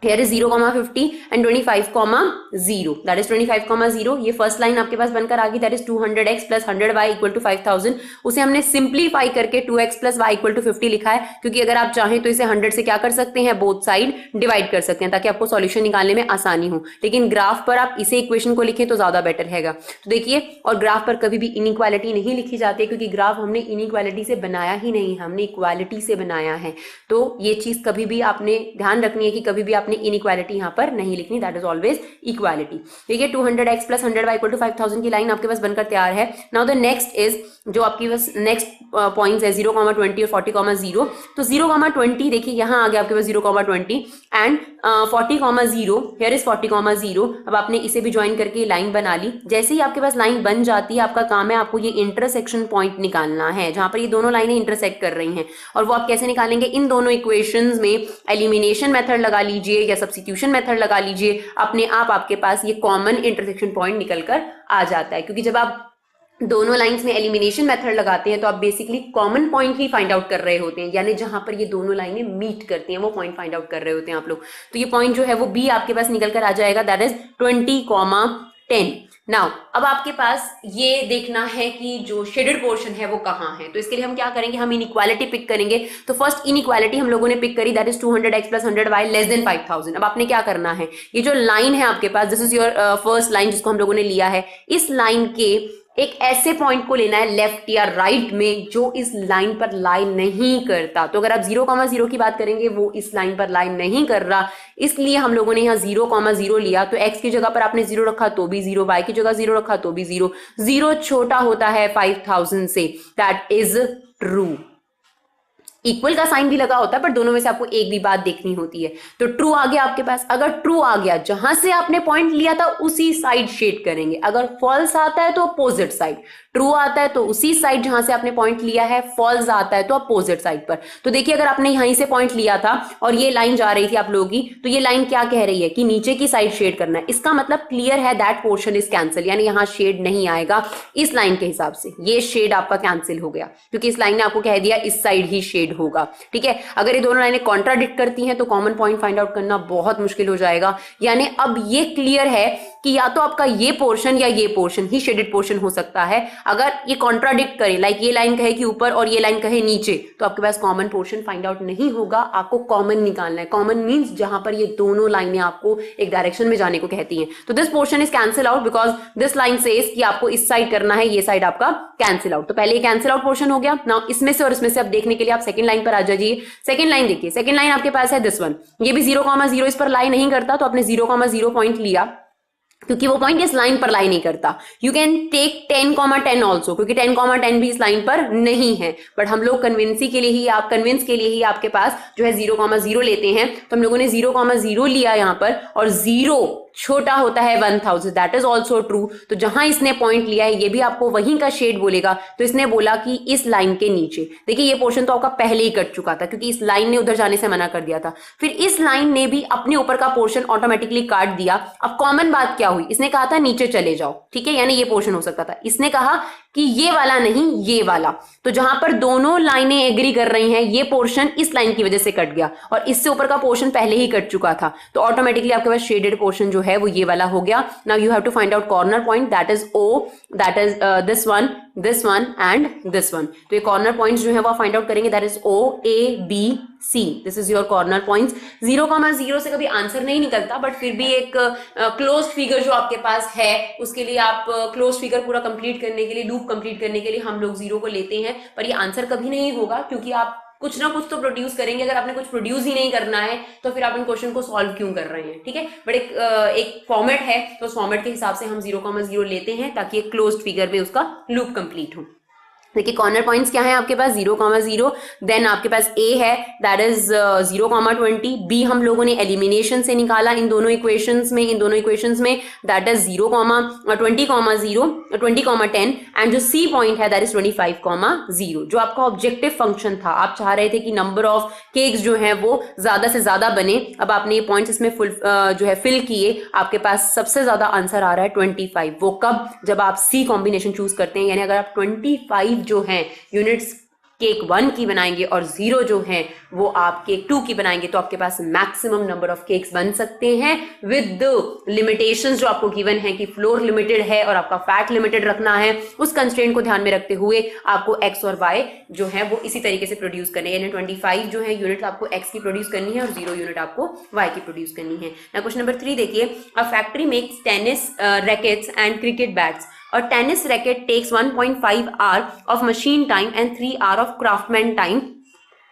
here is 0,50 and 25,0, that is 25,0। ये फर्स्ट लाइन आपके पास बनकर आ गई, that is 200x plus 100y equal to 5000। उसे हमने सिंप्लीफाई करके 2x plus y equal to 50 लिखा है, क्योंकि अगर आप चाहें तो इसे 100 से क्या कर सकते हैं, बोथ साइड डिवाइड कर सकते हैं ताकि आपको सॉल्यूशन निकालने में आसानी हो। लेकिन ग्राफ पर आप इसे इक्वेशन को लिखें तो ज्यादा बेटर हैगा। तो देखिए, और ग्राफ पर कभी भी इनइक्वालिटी नहीं लिखी जाती है, क्योंकि ग्राफ हमने इनइक्वालिटी से बनाया ही नहीं, हमने इक्वालिटी से बनाया है। तो ये चीज कभी भी आपने ध्यान रखनी है कि कभी भी इनइक्वालिटी यहां पर नहीं लिखनी, दैट इज ऑलवेज इक्वालिटी। देखिए 200x plus 100y equal to 5000 की लाइन आपके पास बनकर तैयार है। नाउ द नेक्स्ट इज, जो आपके पास नेक्स्ट पॉइंट्स है 0,20 और 40,0। तो 0,20 देखिए यहां आ गया आपके पास 0,20 एंड 40,0, हियर इज 40,0। अब आपने इसे भी ज्वाइन करके लाइन बना ली। जैसे ही आपके पास लाइन बन जाती है, आपका काम है आपको ये इंटरसेक्शन पॉइंट निकालना है जहां पर ये दोनों लाइनें इंटरसेक्ट कर रही हैं। और वो आप कैसे निकालेंगे, इन दोनों इक्वेशंस में एलिमिनेशन मेथड लगा लीजिए या सब्स्टिट्यूशन मेथड लगा लीजिए, अपने आप आपके पास ये कॉमन इंटरसेक्शन पॉइंट निकल कर आ जाता है। क्योंकि जब आप दोनों लाइंस में एलिमिनेशन मेथड लगाते हैं तो आप बेसिकली कॉमन पॉइंट ही फाइंड आउट कर रहे होते हैं, यानी जहां पर ये दोनों लाइनें मीट करती हैं वो पॉइंट फाइंड आउट कर रहे होते हैं आप लोग। तो ये पॉइंट जो है वो बी आपके पास निकल कर आ जाएगा, दैट इज 20,10। नाउ अब आपके पास ये देखना है कि जो शेडेड पोर्शन है वो कहाँ है। तो इसके लिए हम क्या करेंगे, हम इनइक्वालिटी पिक करेंगे। तो फर्स्ट इनइक्वालिटी हम लोगों ने पिक करी, दैट इज 200x + 100y < 5,000। अब आपने क्या करना है, ये जो लाइन है आपके पास, this is your first line जिसको हम लोगों ने लिया है, इस लाइन के एक ऐसे पॉइंट को लेना है लेफ्ट या राइट में जो इस लाइन पर लाई नहीं करता। तो अगर आप 0,0 की बात करेंगे, वो इस लाइन पर लाई नहीं कर रहा, इसलिए हम लोगों ने यहाँ 0,0 लिया। तो x की जगह पर आपने 0 रखा तो भी 0, y की जगह 0 रखा तो भी 0। 0 छोटा होता है 5,000 से, दैट इज ट्रू। इक्वल का साइन भी लगा होता है, पर दोनों में से आपको एक भी बात देखनी होती है। तो ट्रू आ गया आपके पास। अगर ट्रू आ गया, जहां से आपने पॉइंट लिया था उसी साइड शेड करेंगे। अगर फॉल्स आता है तो अपोजिट साइड, ट्रू आता है तो उसी साइड जहां से आपने पॉइंट लिया है, फॉल्स आता है तो अपोजिट साइड पर। तो देखिए, अगर आपने यहीं से पॉइंट लिया था और ये लाइन जा रही थी आप लोगों की, तो ये लाइन क्या कह रही है कि नीचे की साइड शेड करना है। इसका मतलब क्लियर है, दैट पोर्शन इज कैंसिल, यानी यहां शेड नहीं आएगा इस लाइन के हिसाब से। ये शेड आपका कैंसिल हो गया क्योंकि इस लाइन ने आपको कह दिया इस साइड ही शेड होगा। ठीक है, अगर ये दोनों लाइनें कॉन्ट्राडिक्ट करती हैं तो कॉमन पॉइंट फाइंड आउट करना बहुत मुश्किल हो जाएगा। यानी अब ये क्लियर है कि या तो आपका ये पोर्शन या ये पोर्शन ही शेडेड पोर्शन हो सकता है। अगर ये कॉन्ट्राडिक्ट करे, लाइक ये लाइन कहे कि ऊपर और ये लाइन कहे नीचे, तो आपके पास कॉमन पोर्शन फाइंड आउट नहीं होगा। आपको कॉमन निकालना है। कॉमन मींस जहां पर ये दोनों लाइनें आपको एक डायरेक्शन में जाने को कहती हैं। तो this portion is cancel out because this line says कि आपको इस साइड करना है, ये साइड आपका कैंसिल आउट। तो पहले ये कैंसिल आउट पोर्शन हो गया। नाउ इसमें से और इसमें से अब देखने के लिए आप सेकंड लाइन पर आ जाइए। सेकंड लाइन देखिए, सेकंड लाइन आपके पास है दिस वन, ये भी 0,0 इस पर लाई नहीं करता, तो आपने 0,0 पॉइंट लिया क्योंकि वो पॉइंट इस लाइन पर लाई नहीं करता। यू कैन टेक 10,10 ऑल्सो, क्योंकि 10,10 भी इस लाइन पर नहीं है। बट हम लोग कन्विंस के लिए ही आपके पास जो है 0,0 लेते हैं। तो हम लोगों ने 0,0 लिया यहाँ पर, और 0 छोटा होता है 1,000, दैट इज ऑल्सो ट्रू। तो जहां इसने पॉइंट लिया है ये भी आपको वहीं का शेड बोलेगा। तो इसने बोला कि इस लाइन के नीचे। देखिए, ये पोर्शन तो आपका पहले ही कट चुका था क्योंकि इस लाइन ने उधर जाने से मना कर दिया था। फिर इस लाइन ने भी अपने ऊपर का पोर्शन ऑटोमेटिकली काट दिया। अब कॉमन बात क्या हुई, इसने कहा था नीचे चले जाओ, ठीक है, यानी ये पोर्शन हो सकता था। इसने कहा कि ये वाला नहीं, ये वाला। तो जहां पर दोनों लाइनें एग्री कर रही हैं, ये पोर्शन इस लाइन की वजह से कट गया और इससे ऊपर का पोर्शन पहले ही कट चुका था। तो ऑटोमेटिकली आपके पास शेडेड पोर्शन जो है वो ये वाला हो गया। Now you have to find out corner point, that is O, that is this one and this one. तो ये कॉर्नर पॉइंट्स जो है वो फाइंड आउट करेंगे, that is O, A, B, C. This is your corner points. 0,0 से कभी answer नहीं निकलता, बट फिर भी एक क्लोज फिगर जो आपके पास है उसके लिए आप क्लोज फिगर पूरा कंप्लीट करने के लिए, लूप कंप्लीट करने के लिए हम लोग 0 को लेते हैं। पर ये आंसर कभी नहीं होगा क्योंकि आप कुछ ना कुछ तो प्रोड्यूस करेंगे। अगर आपने कुछ प्रोड्यूस ही नहीं करना है तो फिर आप इन क्वेश्चन को सॉल्व क्यों कर रहे हैं। ठीक है, बट एक फॉर्मेट है, तो उस फॉर्मेट के हिसाब से हम 0,0 लेते हैं ताकि एक क्लोज्ड फिगर में उसका लूप कंप्लीट हो। देखिए, कॉर्नर पॉइंट्स क्या है आपके पास, 0,0, देन आपके पास ए है, दैट इज 0,20, बी हम लोगों ने एलिमिनेशन से निकाला इन दोनों इक्वेशंस में, दैट इज 20,10, एंड जो सी पॉइंट है दैट इज 25,0। जो आपका ऑब्जेक्टिव फंक्शन था, आप चाह रहे थे कि नंबर ऑफ केक्स जो है वो ज्यादा से ज्यादा बने। अब आपने ये पॉइंट्स इसमें जो है फिल किए, आपके पास सबसे ज्यादा आंसर आ रहा है 25। वो कब, जब आप सी कॉम्बिनेशन चूज करते हैं, यानी अगर आप 25 जो हैं यूनिट्स केक 1 की बनाएंगे और 0 जो है वो आप केक 2 की बनाएंगे, तो आपके पास मैक्सिमम नंबर ऑफ केक्स बन सकते हैं विद द लिमिटेशंस जो आपको गिवन है कि फ्लोर लिमिटेड है और आपका फैट लिमिटेड रखना है। उस कंस्ट्रेंट को ध्यान में रखते हुए आपको एक्स और वाई जो है वो इसी तरीके से प्रोड्यूस करने हैं। यानी 25 जो है यूनिट आपको एक्स की प्रोड्यूस करनी है और 0 यूनिट आपको वाई की प्रोड्यूस करनी है। ना क्वेश्चन नंबर 3 देखिए, a factory makes tennis rackets and cricket bats. A tennis racket takes 1.5 hour of machine time and 3 hour of craftsman time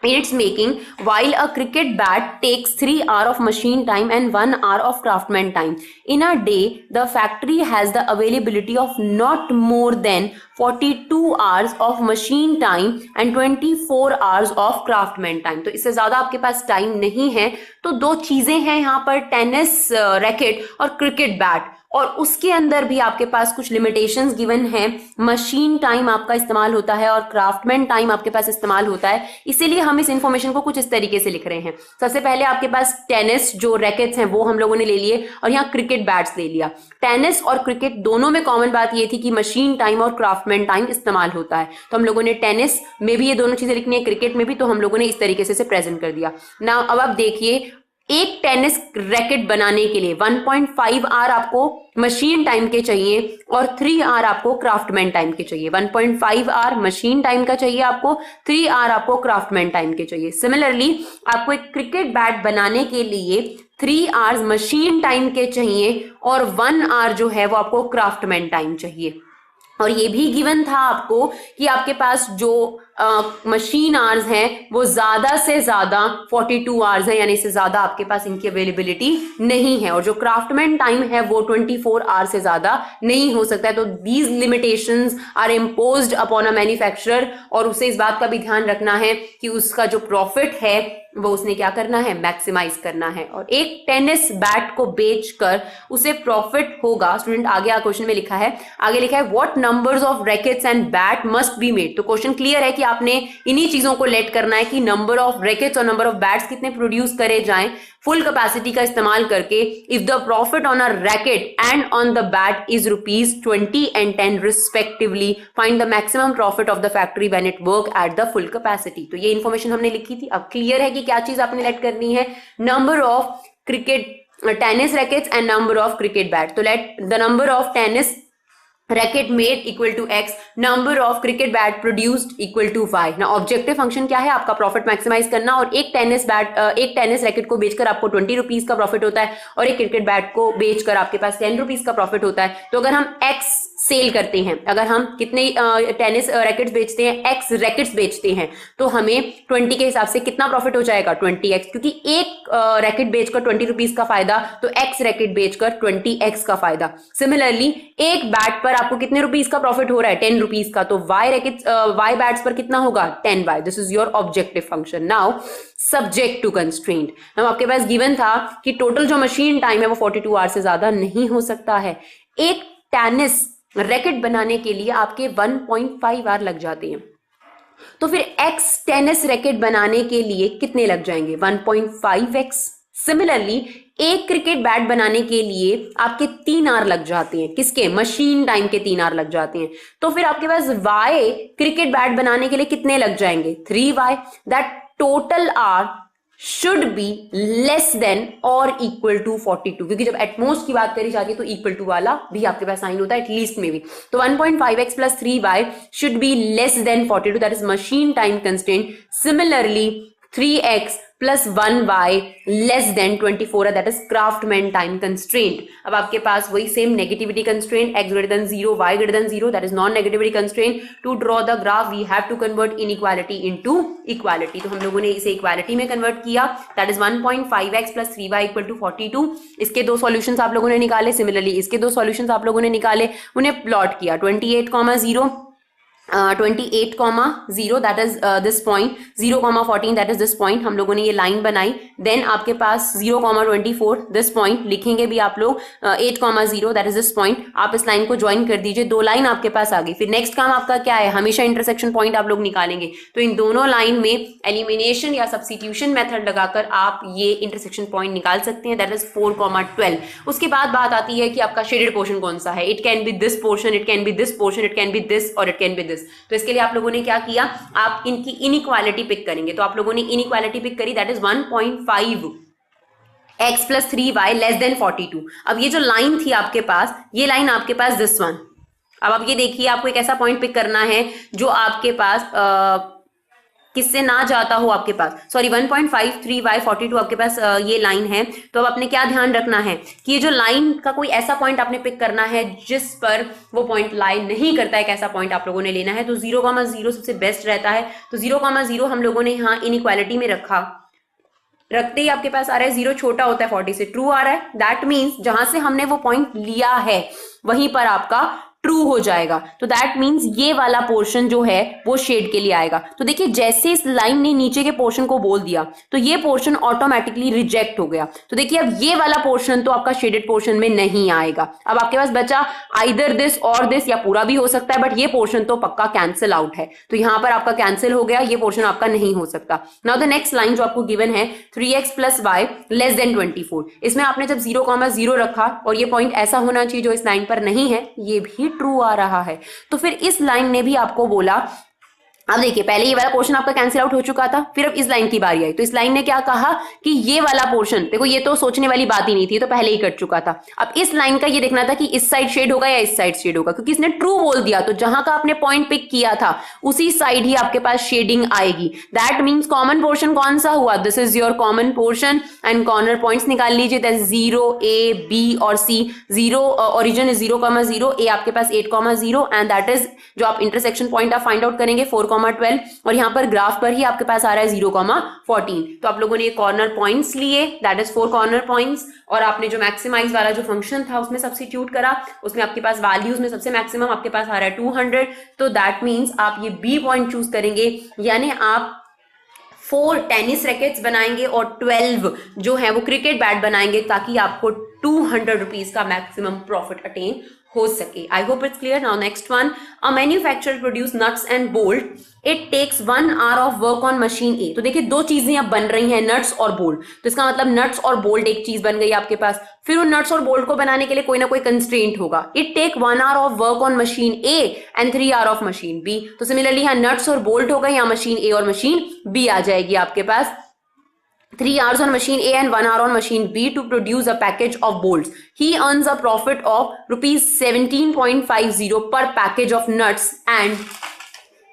in its making, while a cricket bat takes 3 hour of machine time and 1 hour of craftsman time. In a day, the factory has the availability of not more than 42 hours of machine time and 24 hours of craftsman time. तो इससे ज्यादा आपके पास time नहीं है। तो दो चीजें हैं यहाँ पर, टेनिस रैकेट और क्रिकेट बैट, और उसके अंदर भी आपके पास कुछ लिमिटेशंस गिवन है। मशीन टाइम आपका इस्तेमाल होता है और क्राफ्टमैन टाइम आपके पास इस्तेमाल होता है, इसीलिए हम इस इंफॉर्मेशन को कुछ इस तरीके से लिख रहे हैं। सबसे पहले आपके पास टेनिस जो रैकेट्स हैं वो हम लोगों ने ले लिए और यहाँ क्रिकेट बैट्स ले लिया। टेनिस और क्रिकेट दोनों में कॉमन बात ये थी कि मशीन टाइम और क्राफ्टमैन टाइम इस्तेमाल होता है, तो हम लोगों ने टेनिस में भी ये दोनों चीजें लिखनी है, क्रिकेट में भी, तो हम लोगों ने इस तरीके से प्रेजेंट कर दिया। नाउ अब आप देखिए, एक टेनिस रैकेट बनाने के लिए 1.5 आवर आपको मशीन टाइम के चाहिए और 3 आवर आपको क्राफ्टमैन टाइम के चाहिए। 1.5 आवर मशीन टाइम का चाहिए आपको, 3 आवर आपको क्राफ्टमैन टाइम के चाहिए। सिमिलरली आपको एक क्रिकेट बैट बनाने के लिए 3 आवर्स मशीन टाइम के चाहिए और 1 आवर जो है वो आपको क्राफ्टमैन टाइम चाहिए। और ये भी गिवन था आपको कि आपके पास जो मशीन आवर्स हैं वो ज्यादा से ज्यादा 42 आवर्स है, यानी इससे ज्यादा आपके पास इनकी अवेलेबिलिटी नहीं है, और जो क्राफ्टमैन टाइम है वो 24 आवर्स से ज्यादा नहीं हो सकता है। तो these limitations are imposed upon a manufacturer, और उसे इस बात का भी ध्यान रखना है कि उसका जो प्रॉफिट है वो उसने क्या करना है, मैक्सिमाइज करना है। और एक टेनिस बैट को बेचकर उसे प्रॉफिट होगा। स्टूडेंट आगे क्वेश्चन में लिखा है, आगे लिखा है what numbers of rackets and bat must be made. तो क्वेश्चन क्लियर है कि आपने इन्हीं चीजों को लेट करना है कि नंबर ऑफ रैकेट्स और नंबर ऑफ बैट्स कितने प्रोड्यूस करे जाएं फुल कैपेसिटी का इस्तेमाल करके। If the profit on a racket and on the bat is ₹20 and 10 respectively, find the maximum profit of the factory when it work at the full capacity. तो ये information हमने लिखी थी। अब क्लियर है कि क्या चीज आपने लेट करनी है, number of tennis rackets and number of cricket bat. तो let the number of tennis racket made equal to x, number of cricket bat produced equal to y। ना ऑब्जेक्टिव फंक्शन क्या है, आपका प्रॉफिट मैक्सिमाइज करना, और एक tennis racket को बेचकर आपको ₹20 का प्रॉफिट होता है और एक क्रिकेट बैट को बेचकर आपके पास ₹10 का प्रॉफिट होता है। तो अगर हम x सेल करते हैं, अगर हम कितने टेनिस रैकेट्स बेचते हैं, x रैकेट्स बेचते हैं, तो हमें 20 के हिसाब से कितना प्रॉफिट हो जाएगा, 20x, क्योंकि एक रैकेट बेचकर ₹20 का फायदा, तो x रैकेट बेचकर 20x का फायदा। सिमिलरली एक बैट पर आपको कितने रुपीस का प्रॉफिट हो रहा है, ₹10 का, तो y बैट्स पर कितना होगा, 10y। This is your objective function. Now subject to constraint. Now आपके पास गिवन था कि टोटल जो मशीन टाइम है वो 42 आवर से ज्यादा नहीं हो सकता है। एक टेनिस रैकेट बनाने के लिए आपके 1.5 आवर लग जाते हैं, तो फिर x टेनिस रैकेट बनाने के लिए कितने लग जाएंगे, 1.5x। सिमिलरली एक क्रिकेट बैट बनाने के लिए आपके 3 आवर लग जाते हैं, किसके, मशीन टाइम के 3 आवर लग जाते हैं। तो फिर आपके पास y क्रिकेट बैट बनाने के लिए कितने लग जाएंगे, 3y। That total hour should be less than और इक्वल टू 42, क्योंकि जब एटमोस्ट की बात करी जाती है तो इक्वल टू वाला भी आपके पास साइन होता है एटलीस्ट में भी। तो 1.5x plus 3y should be less than 42, that is machine time constraint. Similarly 3x plus 1y less than 24 that is craftsman time constraint. अब आपके पास वही same negativity constraint, x greater than 0, y greater than 0, that is non negativity constraint. To draw the graph we have to convert inequality into equality. तो हम लोगों ने इसे equality में कन्वर्ट किया, that is 1.5x plus 3y equal to 42। इसके 2 solutions आप लोगों ने निकाले, सिमिलरली इसके 2 सॉल्यूशंस आप लोगों ने निकाले, उन्हें प्लॉट किया, 28,0 28,0 that is this point, 0,14 that is this point. हम लोगों ने ये लाइन बनाई, देन आपके पास 0,24 दिस पॉइंट लिखेंगे भी आप लोग, 8,0 दैट इज दिस पॉइंट। आप इस लाइन को ज्वाइन कर दीजिए, 2 लाइन आपके पास आ गई। फिर नेक्स्ट काम आपका क्या है, हमेशा इंटरसेक्शन पॉइंट आप लोग निकालेंगे। तो इन दोनों लाइन में एलिमिनेशन या सब्स्टिट्यूशन मेथड लगाकर आप ये इंटरसेक्शन पॉइंट निकाल सकते हैं, दैट इज 4,12। उसके बाद बात आती है कि आपका शेडेड पोर्शन कौन सा है, it can be this portion, it can be this portion, it can be this और इट कैन बी दिस। तो इसके लिए आप लोगों ने क्या किया, आप इनकी इनइक्वालिटी पिक करेंगे। तो आप लोगों ने इनइक्वालिटी पिक करी, that is 1.5x plus 3y less than 42। अब ये जो लाइन थी आपके पास, ये लाइन आपके पास दिस वन। अब आप ये देखिए, आपको एक ऐसा पॉइंट पिक करना है जो आपके पास किससे ना जाता हो, आपके पास सॉरी 1.53y 42 आपके पास ये लाइन है। तो अब आपने क्या ध्यान रखना है कि ये जो लाइन का कोई ऐसा पॉइंट आपने पिक करना है जिस पर वो पॉइंट लाई नहीं करता है, एक ऐसा पॉइंट आप लोगों ने लेना है। तो 0,0 सबसे बेस्ट रहता है। तो 0,0 हम लोगों ने यहाँ इनइक्वालिटी में रखा, रखते ही आपके पास आ रहा है 0 छोटा होता है 40 से, ट्रू आ रहा है। दैट मीन्स जहां से हमने वो पॉइंट लिया है वहीं पर आपका ट्रू हो जाएगा। तो दैट मीन्स ये वाला पोर्शन जो है वो शेड के लिए आएगा। तो देखिए जैसे इस लाइन ने नीचे के पोर्शन को बोल दिया तो ये पोर्शन ऑटोमेटिकली रिजेक्ट हो गया। तो देखिए अब ये वाला पोर्शन तो आपका शेडेड पोर्शन में नहीं आएगा। अब आपके पास बचा आइदर दिस और दिस, या पूरा भी हो सकता है, बट ये पोर्शन तो पक्का कैंसिल आउट है। तो यहां पर आपका कैंसिल हो गया, ये पोर्शन आपका नहीं हो सकता। नाउ द नेक्स्ट लाइन जो आपको गिवन है 3x + y < 24, इसमें आपने जब 0,0 रखा और ये पॉइंट ऐसा होना चाहिए जो इस लाइन पर नहीं है, ये भी ट्रू आ रहा है। तो फिर इस लाइन ने भी आपको बोला, अब देखिए पहले ये वाला पोर्शन आपका कैंसिल आउट हो चुका था, फिर अब इस लाइन की बारी आई। तो इस लाइन ने क्या कहा कि ये वाला पोर्शन, देखो ये तो सोचने वाली बात ही नहीं थी, तो पहले ही कट चुका था। अब इस लाइन का ये देखना था कि इस साइड शेड होगा या इस साइड शेड होगा, क्योंकि इसने ट्रू बोल दिया तो जहां का आपने पॉइंट पिक किया था उसी साइड ही आपके पास शेडिंग आएगी। दैट मीन्स कॉमन पोर्शन कौन सा हुआ, this is your common portion and corner points निकाल लीजिए, दैट 0, A, B और C। 0 ओरिजिन इज 0,0, A आपके पास 8,0 एंड दैट इज जो आप इंटरसेक्शन पॉइंट आप फाइंड आउट करेंगे 4,12, और यहां पर ग्राफ पर ही आपके पास आ रहा है 0,14। तो आप लोगों ने कॉर्नर पॉइंट्स लिए, दैट इज 4 कॉर्नर पॉइंट्स, और आपने जो मैक्सिमाइज वाला जो फंक्शन था उसमें सब्स्टिट्यूट करा, उसमें आपके पास वैल्यूज में सबसे मैक्सिमम आपके पास आ रहा है 200। तो दैट मीन्स आप ये बी पॉइंट चूज करेंगे, यानी आप 4 टेनिस रैकेट्स बनाएंगे और 12 जो है वो क्रिकेट बैट बनाएंगे, ताकि आपको 200 रुपीज का मैक्सिमम प्रॉफिट अटेन हो सके। I hope it's clear. Now next one, a manufacturer produce nuts and bolt, it takes 1 hour of work on machine A. तो देखिए दो चीजें अब बन रही हैं, नट्स और बोल्ट। तो इसका मतलब नट्स और बोल्ट एक चीज बन गई आपके पास, फिर उन नट्स और बोल्ट को बनाने के लिए कोई ना कोई कंस्ट्रेंट होगा। It take 1 hour of work on machine A and 3 hour of machine B. तो सिमिलरली यहाँ नट्स और बोल्ट हो गए, यहाँ मशीन ए और मशीन बी आ जाएगी आपके पास। 3 hours on machine A and 1 hour on machine B to produce a package of bolts. He earns a profit of rupees 17.50 per package of nuts and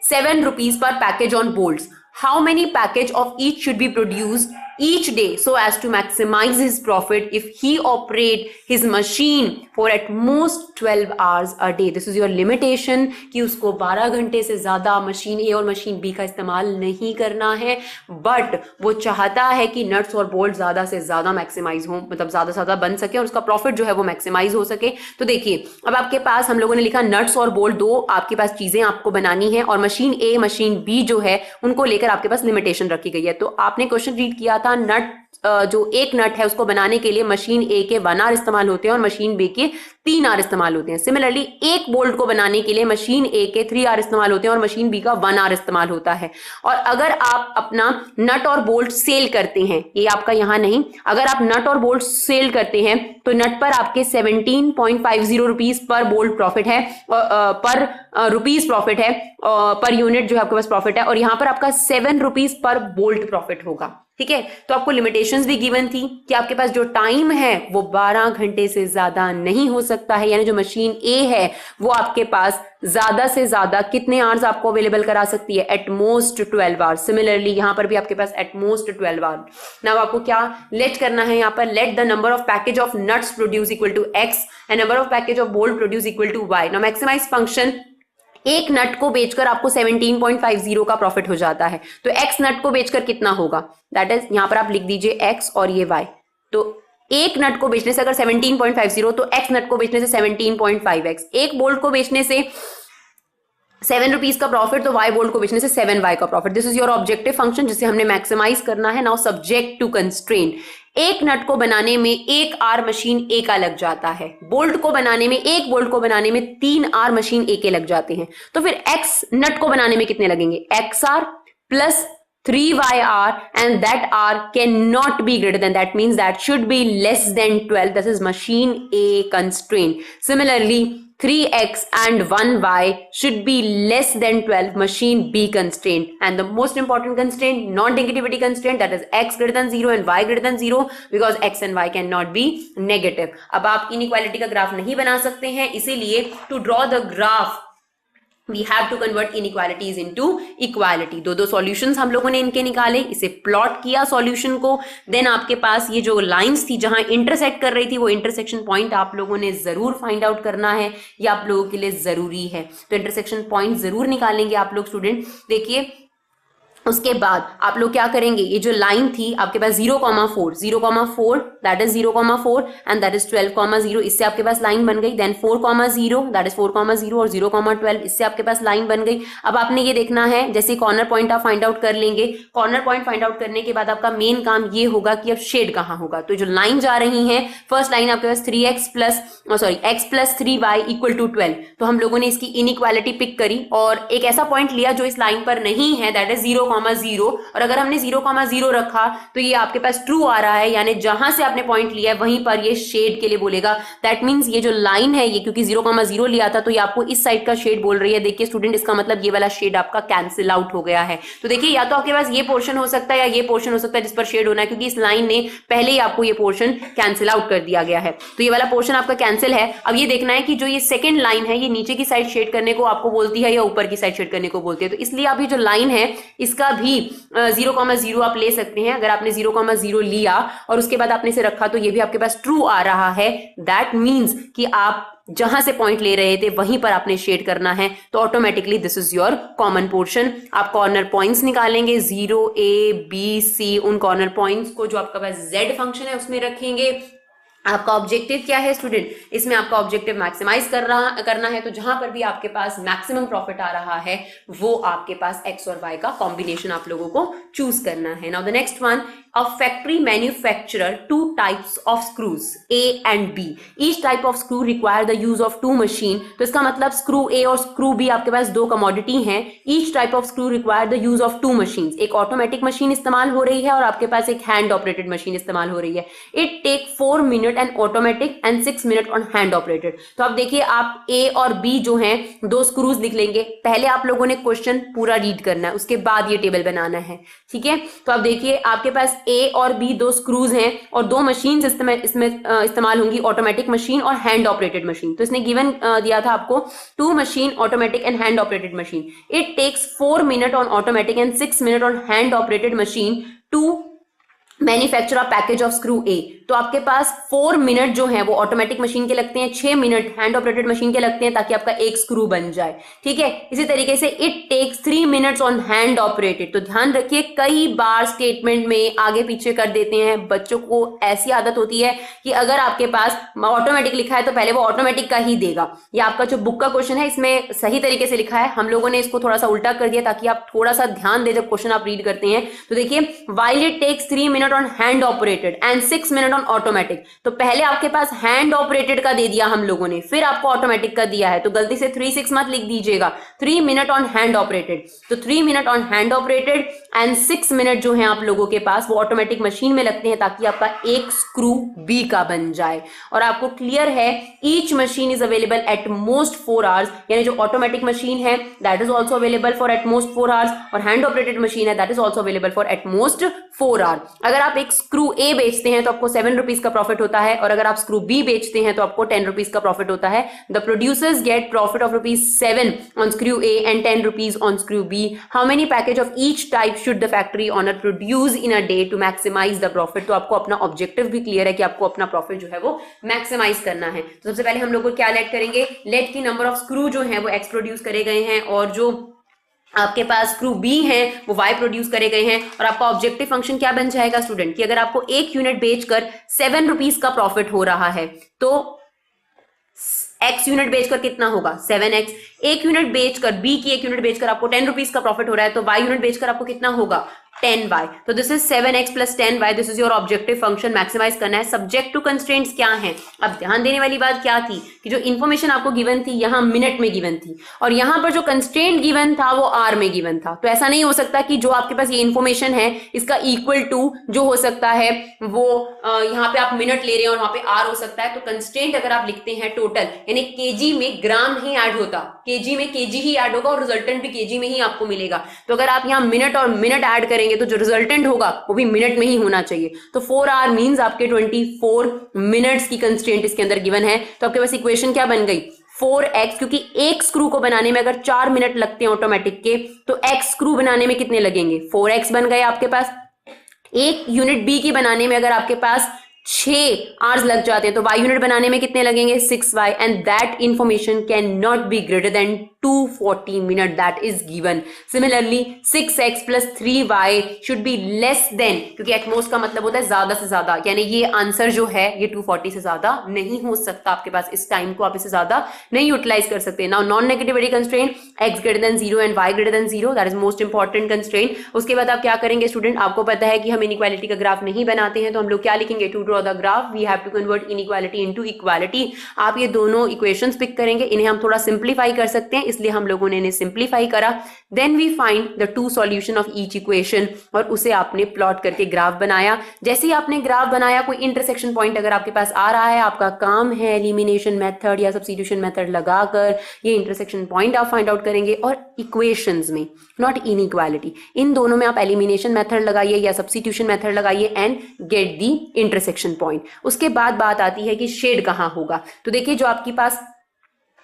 7 rupees per package on bolts. How many package of each should be produced each day so as to maximize his profit if he operate his machine for at most 12 hours a day? This is your limitation कि उसको 12 घंटे से ज्यादा machine ए और machine B का इस्तेमाल नहीं करना है, बट वो चाहता है कि नट्स और बोल्ट ज्यादा से ज्यादा मैक्सिमाइज हो, मतलब ज्यादा से ज्यादा बन सके और उसका प्रॉफिट जो है वो मैक्सिमाइज हो सके। तो देखिए अब आपके पास हम लोगों ने लिखा नट्स और बोल्ट, दो आपके पास चीजें आपको बनानी है, और मशीन ए मशीन बी जो है उनको लेकर आपके पास लिमिटेशन रखी गई है। तो आपने क्वेश्चन रीड किया था, नट जो एक नट है उसको बनाने के लिए मशीन ए के 1 hour इस्तेमाल होते हैं और मशीन बी के 3 hour इस्तेमाल होते हैं। सिमिलरली एक बोल्ट को बनाने के लिए मशीन ए के 3 hour इस्तेमाल होते हैं और मशीन बी का 1 hour इस्तेमाल होता है। और अगर आप अपना नट और बोल्ट सेल करते हैं, ये आपका यहाँ नहीं, अगर आप नट और बोल्ट सेल करते हैं तो नट पर आपके 17.50 रुपीज पर बोल्ट प्रॉफिट है, पर रुपीज प्रॉफिट है, पर यूनिट जो है आपके पास प्रॉफिट है, और यहाँ पर आपका 7 रुपीज पर बोल्ट प्रॉफिट होगा। ठीक है, तो आपको लिमिटेशंस भी गिवन थी कि आपके पास जो टाइम है वो 12 घंटे से ज्यादा नहीं हो सकता है, यानी जो मशीन ए है वो आपके पास ज्यादा से ज्यादा कितने आवर्स आपको अवेलेबल करा सकती है, एट मोस्ट 12 आवर्स। सिमिलरली यहाँ पर भी आपके पास एट मोस्ट 12 आवर्स। नाउ आपको क्या लेट करना है, यहाँ पर let the number of package of nuts produce equal to x and number of package of bolt produce equal to Y. Now maximize function, एक नट को बेचकर आपको 17.50 का प्रॉफिट हो जाता है, तो एक्स नट को बेचकर कितना होगा, दैट इज यहां पर आप लिख दीजिए एक्स और ये वाई। तो एक नट को बेचने से अगर 17.50, तो एक्स नट को बेचने से 17.5x, एक बोल्ट को बेचने से 7 रुपीज का प्रॉफिट, तो वाई बोल्ट को बेचने से 7y का profit. This is your objective function जिसे हमने मैक्सिमाइज करना है। नाउ सब्जेक्ट टू कंस्ट्रेंट, एक नट को बनाने में 1 hour मशीन ए का लग जाता है, बोल्ट को बनाने में, एक बोल्ट को बनाने में 3 hour मशीन ए के लग जाते हैं। तो फिर एक्स नट को बनाने में कितने लगेंगे, XR plus 3YR and that R cannot be greater than, that means that should be less than 12. This is machine A constraint. Similarly 3x and 1y should be less than 12, machine B constraint. And the most important constraint, non-negativity constraint, that is x greater than 0 and y greater than 0, because x and y cannot be negative. अब आप inequality का graph नहीं बना सकते हैं, इसीलिए to draw the graph we have to convert inequalities into equality. दो solutions हम लोगों ने इनके निकाले, इसे प्लॉट किया सॉल्यूशन को, देन आपके पास ये जो लाइंस थी जहां इंटरसेक्ट कर रही थी वो इंटरसेक्शन पॉइंट आप लोगों ने जरूर फाइंड आउट करना है, ये आप लोगों के लिए जरूरी है। तो इंटरसेक्शन पॉइंट जरूर निकालेंगे आप लोग स्टूडेंट। देखिए उसके बाद आप लोग क्या करेंगे, ये जो लाइन थी आपके पास 0,4 0,4 that is 0,4 and that is 12,0, इससे आपके पास लाइन बन गई। देन 4,0 दैट इज 4,0 और 0,12 इससे आपके पास लाइन बन गई। अब आपने ये देखना है, जैसे कॉर्नर पॉइंट आप फाइंड आउट कर लेंगे, कॉर्नर पॉइंट फाइंड आउट करने के बाद आपका मेन काम ये होगा कि अब शेड कहाँ होगा। तो जो लाइन जा रही है, फर्स्ट लाइन आपके पास 3x plus x plus 3y equal to 12, तो हम लोगों ने इसकी इनइक्वालिटी पिक करी और एक ऐसा पॉइंट लिया जो इस लाइन पर नहीं है, दैट इज 0,0, और अगर हमने 0,0 रखा तो ये आपके पास ट्रू आ रहा है, यानी जहां से आपने पॉइंट लिया है वहीं पर ये शेड के लिए बोलेगा। दैट मींस ये जो लाइन है, ये क्योंकि 0,0 लिया था तो ये आपको इस साइड का शेड बोल रही है। देखिए स्टूडेंट, इसका मतलब ये वाला शेड आपका कैंसिल आउट हो गया है। तो देखिए या तो आपके पास ये पोर्शन हो सकता है या ये पोर्शन हो सकता है जिस पर शेड होना है, क्योंकि इस लाइन ने पहले ही आपको ये पोर्शन कैंसिल आउट कर दिया गया है, तो ये वाला पोर्शन आपका कैंसिल है। अब ये देखना है कि जो ये सेकंड लाइन है, ये नीचे की साइड शेड करने को आपको बोलती है या ऊपर की साइड शेड करने को बोलती है। तो इसलिए आप ये जो लाइन है इसका भी 0,0 आप ले सकते हैं। अगर आपने 0,0 लिया और उसके बाद आपने इसे रखा तो ये भी आपके पास ट्रू आ रहा है। दैट मीन्स कि आप जहां से पॉइंट ले रहे थे वहीं पर आपने शेड करना है, तो automatically this is your common portion. आप कॉर्नर पॉइंट्स निकालेंगे 0, A, B, C, उन कॉर्नर पॉइंट्स को जो आपका पास Z फंक्शन है उसमें रखेंगे। आपका ऑब्जेक्टिव क्या है स्टूडेंट, इसमें आपका ऑब्जेक्टिव मैक्सिमाइज करना है, तो जहां पर भी आपके पास मैक्सिमम प्रॉफिट आ रहा है वो आपके पास x और y का कॉम्बिनेशन आप लोगों को चूज करना है। Now the next one, a factory manufacturer two types of screws A and B. Each type of screw require the use of two machine. तो इसका मतलब screw A और screw B आपके पास दो कमोडिटी हैं। Each type of screw require the use of two machines. एक automatic machine इस्तेमाल हो रही है और आपके पास एक हैंड ऑपरेटेड मशीन इस्तेमाल हो रही है। It take 4 minutes and automatic and 6 minutes on hand operated. तो अब देखिए आप A और B जो हैं दो स्क्रूज लिख लेंगे। पहले आप लोगों ने क्वेश्चन पूरा रीड करना है, उसके बाद ये टेबल बनाना है, ठीक है। तो अब देखिए आपके पास A और B दो स्क्रूज हैं और दो मशीन्स इसमें इस्तेमाल होंगी, ऑटोमेटिक मशीन और हैंड ऑपरेटेड मशीन। तो इसने गिवन दिया था आपको 2 machine, automatic and hand operated machine. It takes 4 minute on automatic and 6 minute on hand operated machine to manufacture a package of screw A. तो आपके पास 4 मिनट जो है वो ऑटोमेटिक मशीन के लगते हैं, 6 मिनट हैंड ऑपरेटेड मशीन के लगते हैं ताकि आपका एक स्क्रू बन जाए, ठीक है। इसी तरीके से it takes 3 minutes on hand operated. तो ध्यान रखिए कई बार स्टेटमेंट में आगे पीछे कर देते हैं, बच्चों को ऐसी आदत होती है कि अगर आपके पास ऑटोमेटिक लिखा है तो पहले वो ऑटोमेटिक का ही देगा। ये आपका जो बुक का क्वेश्चन है इसमें सही तरीके से लिखा है, हम लोगों ने इसको थोड़ा सा उल्टा कर दिया ताकि आप थोड़ा सा ध्यान दे जब क्वेश्चन आप रीड करते हैं। तो देखिए while it takes 3 minute on hand operated and 6 minute on automatic. तो पहले आपके पास हैंड ऑपरेटेड का दे दिया हम लोगों ने, फिर आपको ऑटोमेटिक का दिया है, तो गलती से 3-6 मत लिख दीजिएगा, 3 मिनट ऑन हैंड ऑपरेटेड। तो 3 minute on hand operated and 6 minute जो है आप लोगों के पास वो ऑटोमेटिक मशीन में लगते हैं ताकि आपका एक स्क्रू बी का बन जाए। और आपको क्लियर है each machine is available at most 4 hours, यानी जो ऑटोमेटिक मशीन है that is also available for at most 4 hours और हैंड ऑपरेटेड मशीन है that is also available for at most 4 hour. अगर आप एक स्क्रू ए बेचते हैं तो आपको 7 रुपीज का प्रॉफिट होता है और अगर आप स्क्रू बी बेचते हैं तो आपको 10 रुपीज का प्रॉफिट होता है। The producers get profit of ₹7 on screw A and 10 rupees on screw B. How many package of each type should the factory owner produce in a day to maximize the profit. तो आपको अपना objective भी clear है कि आपको अपना profit जो है वो मैक्सिमाइज करना है। तो सबसे पहले हम लोग को क्या लेट करेंगे, लेट की नंबर ऑफ स्क्रू जो है वो एक्स प्रोड्यूस करे गए हैं और जो आपके पास स्क्रू बी है वो वाई प्रोड्यूस करे गए हैं। और आपका ऑब्जेक्टिव फंक्शन क्या बन जाएगा स्टूडेंट, कि अगर आपको 1 यूनिट बेचकर 7 रुपीज का प्रॉफिट हो रहा है तो x यूनिट बेचकर कितना होगा 7x। 1 यूनिट बेचकर बी की 1 यूनिट बेचकर आपको 10 रुपीज का प्रॉफिट हो रहा है तो y यूनिट बेचकर आपको कितना होगा 10y। तो this is 7x plus 10y, this is your objective function, maximize करना है। सब्जेक्ट टू कंस्ट्रेंट्स क्या है, अब ध्यान देने वाली बात क्या थी कि जो इन्फॉर्मेशन आपको गिवन थी यहां मिनट में गिवन थी और यहां पर जो कंस्ट्रेंट गिवन था वो आर में गिवन था। तो ऐसा नहीं हो सकता कि जो आपके पास ये इन्फॉर्मेशन है इसका इक्वल टू जो हो सकता है वो यहाँ पे आप मिनट ले रहे हैं और वहां पे आर हो सकता है। तो कंस्ट्रेंट अगर आप लिखते हैं टोटल, यानी केजी में ग्राम नहीं ऐड होता, केजी में केजी ही ऐड होगा और रिजल्टेंट भी केजी में ही आपको मिलेगा। तो अगर आप यहाँ मिनट और मिनट ऐड करेंगे तो जो रिजल्टेंट होगा वो भी मिनट में ही होना चाहिए। तो 4 आवर मींस आपके 24 मिनट्स की कंस्ट्रेंट इसके अंदर गिवन है। तो आपके पास इक्वेशन क्या बन गई 4x, क्योंकि एक स्क्रू को बनाने में अगर 4 मिनट लगते हैं ऑटोमेटिक के तो x स्क्रू बनाने में कितने लगेंगे 4x बन गए आपके पास। एक यूनिट b की बनाने में अगर आपके पास 6 आवर्स लग जाते हैं तो y यूनिट बनाने में कितने लगेंगे 6y and that information can not be greater than 240 minute that is given. Similarly 6x plus 3y should be less then, क्योंकि एटमोस्ट का मतलब होता है ज्यादा से ज्यादा, यानी ये आंसर जो है ये 240 से ज्यादा नहीं हो सकता आपके पास, इस टाइम को आप इससे ज्यादा नहीं यूटिलाइज कर सकते। Now non negativity constraint x greater than 0 and y greater than 0, that is most important constraint. उसके बाद आप क्या करेंगे स्टूडेंट, आपको पता है कि हम इनइक्वालिटी का ग्राफ नहीं बनाते हैं, तो हम लोग क्या लिखेंगे, to draw the graph we have to convert inequality into equality. आप ये दोनों इक्वेशंस पिक करेंगे, इन्हें हम थोड़ा सिंप्लीफाई कर सकते हैं, इसलिए हम लोगों ने इन्हें सिंप्लीफाई करा। Then we find the two solution of each equation, और उसे आपने प्लॉट करके ग्राफ बनाया। जैसे ही आपने ग्राफ बनाया, कोई इंटरसेक्शन पॉइंट अगर आपके पास आ रहा है, आपका काम है एलिमिनेशन मेथड या सब्स्टिट्यूशन मेथड लगाकर ये इंटरसेक्शन पॉइंट आप फाइंड आउट करेंगे। और इक्वेशंस में, नॉट इनइक्वालिटी, इन दोनों में आप एलिमिनेशन मेथड लगाइए या सब्स्टिट्यूशन मेथड लगाइए and get the intersection point. उसके बाद बात आती है कि शेड कहां होगा। तो देखिए जो आपके पास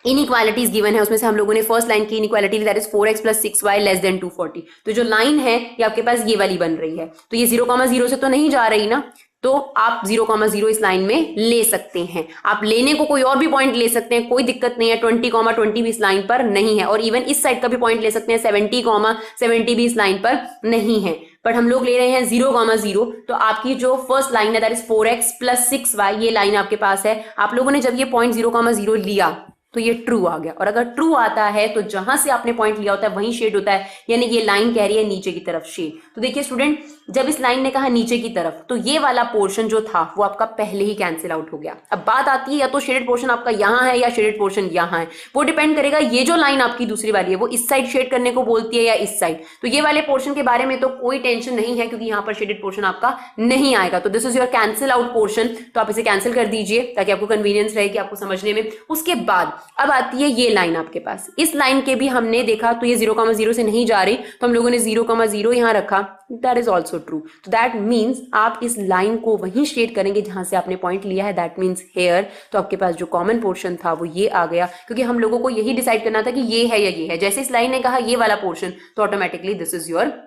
इनइक्वालिटीज गिवन है उसमें से हम लोगों ने फर्स्ट लाइन की inequality that is 4x plus 6y less than 240, तो जो लाइन है ये आपके पास ये वाली बन रही है, तो ये 0,0 से तो नहीं जा रही ना, तो आप 0,0 इस लाइन में ले सकते हैं। आप लेने को कोई और भी पॉइंट ले सकते हैं, कोई दिक्कत नहीं है। 20,20 भी इस लाइन पर नहीं है, और इवन इस साइड का भी पॉइंट ले सकते हैं, 70,70 भी इस लाइन पर नहीं है, बट हम लोग ले रहे हैं 0,0। तो आपकी जो फर्स्ट लाइन है that is 4x plus 6y, ये लाइन आपके पास है। आप लोगों ने जब ये पॉइंट 0,0 लिया तो ये ट्रू आ गया, और अगर ट्रू आता है तो जहां से आपने पॉइंट लिया होता है वहीं शेड होता है, यानी ये लाइन कह रही है नीचे की तरफ शेड। तो देखिए स्टूडेंट, जब इस लाइन ने कहा नीचे की तरफ, तो ये वाला पोर्शन जो था वो आपका पहले ही कैंसिल आउट हो गया। अब बात आती है या तो शेडेड पोर्शन आपका यहाँ है या शेडेड पोर्शन यहाँ है, वो डिपेंड करेगा। ये जो लाइन आपकी दूसरी वाली है वो इस साइड शेड करने को बोलती है या इस साइड, तो ये वाले पोर्शन के बारे में तो कोई टेंशन नहीं है, क्योंकि यहाँ पर शेडेड पोर्शन आपका नहीं आएगा। तो this is your cancel out portion, तो आप इसे कैंसिल कर दीजिए ताकि आपको कन्वीनियंस रहेगी आपको समझने में। उसके बाद अब आती है ये लाइन आपके पास, इस लाइन के भी हमने देखा तो ये 0,0 से नहीं जा रही, तो हम लोगों ने 0,0 यहां रखा, दैट इज ऑल्सो ट्रू। तो दैट मीन्स आप इस लाइन को वहीं शेड करेंगे जहां से आपने पॉइंट लिया है, दैट मीन्स हेयर। तो आपके पास जो कॉमन पोर्शन था वो ये आ गया, क्योंकि हम लोगों को यही डिसाइड करना था कि ये है या ये है। जैसे इस लाइन ने कहा ये वाला पोर्शन, तो automatically this is your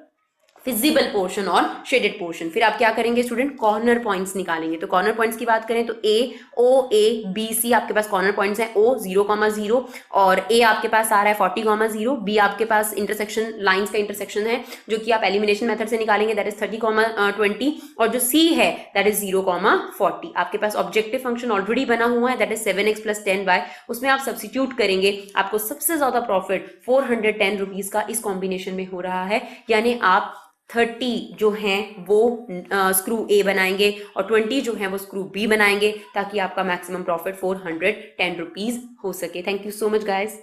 feasible portion और शेडेड पोर्शन। फिर आप क्या करेंगे स्टूडेंट, कॉर्नर पॉइंट्स निकालेंगे। तो कॉर्नर पॉइंट्स की बात करें तो ए, ओ, ए, बी, सी आपके पास कॉर्नर पॉइंट्स हैं। ओ 0,0 और ए आपके पास आ रहा है 40,0, बी आपके पास इंटरसेक्शन लाइंस का इंटरसेक्शन है जो कि आप एलिमिनेशन मेथड से निकालेंगे, दैट इज 30,20, और जो सी है दैट इज 0,40। आपके पास ऑब्जेक्टिव फंक्शन ऑलरेडी बना हुआ है that is 7x plus 10y, उसमें आप सब्स्टिट्यूट करेंगे, आपको सबसे ज्यादा प्रॉफिट 410 रुपीज का इस कॉम्बिनेशन में हो रहा है। यानी आप 30 जो हैं वो स्क्रू ए बनाएंगे और 20 जो हैं वो स्क्रू बी बनाएंगे, ताकि आपका मैक्सिमम प्रॉफिट 410 रुपीज हो सके। Thank you so much guys.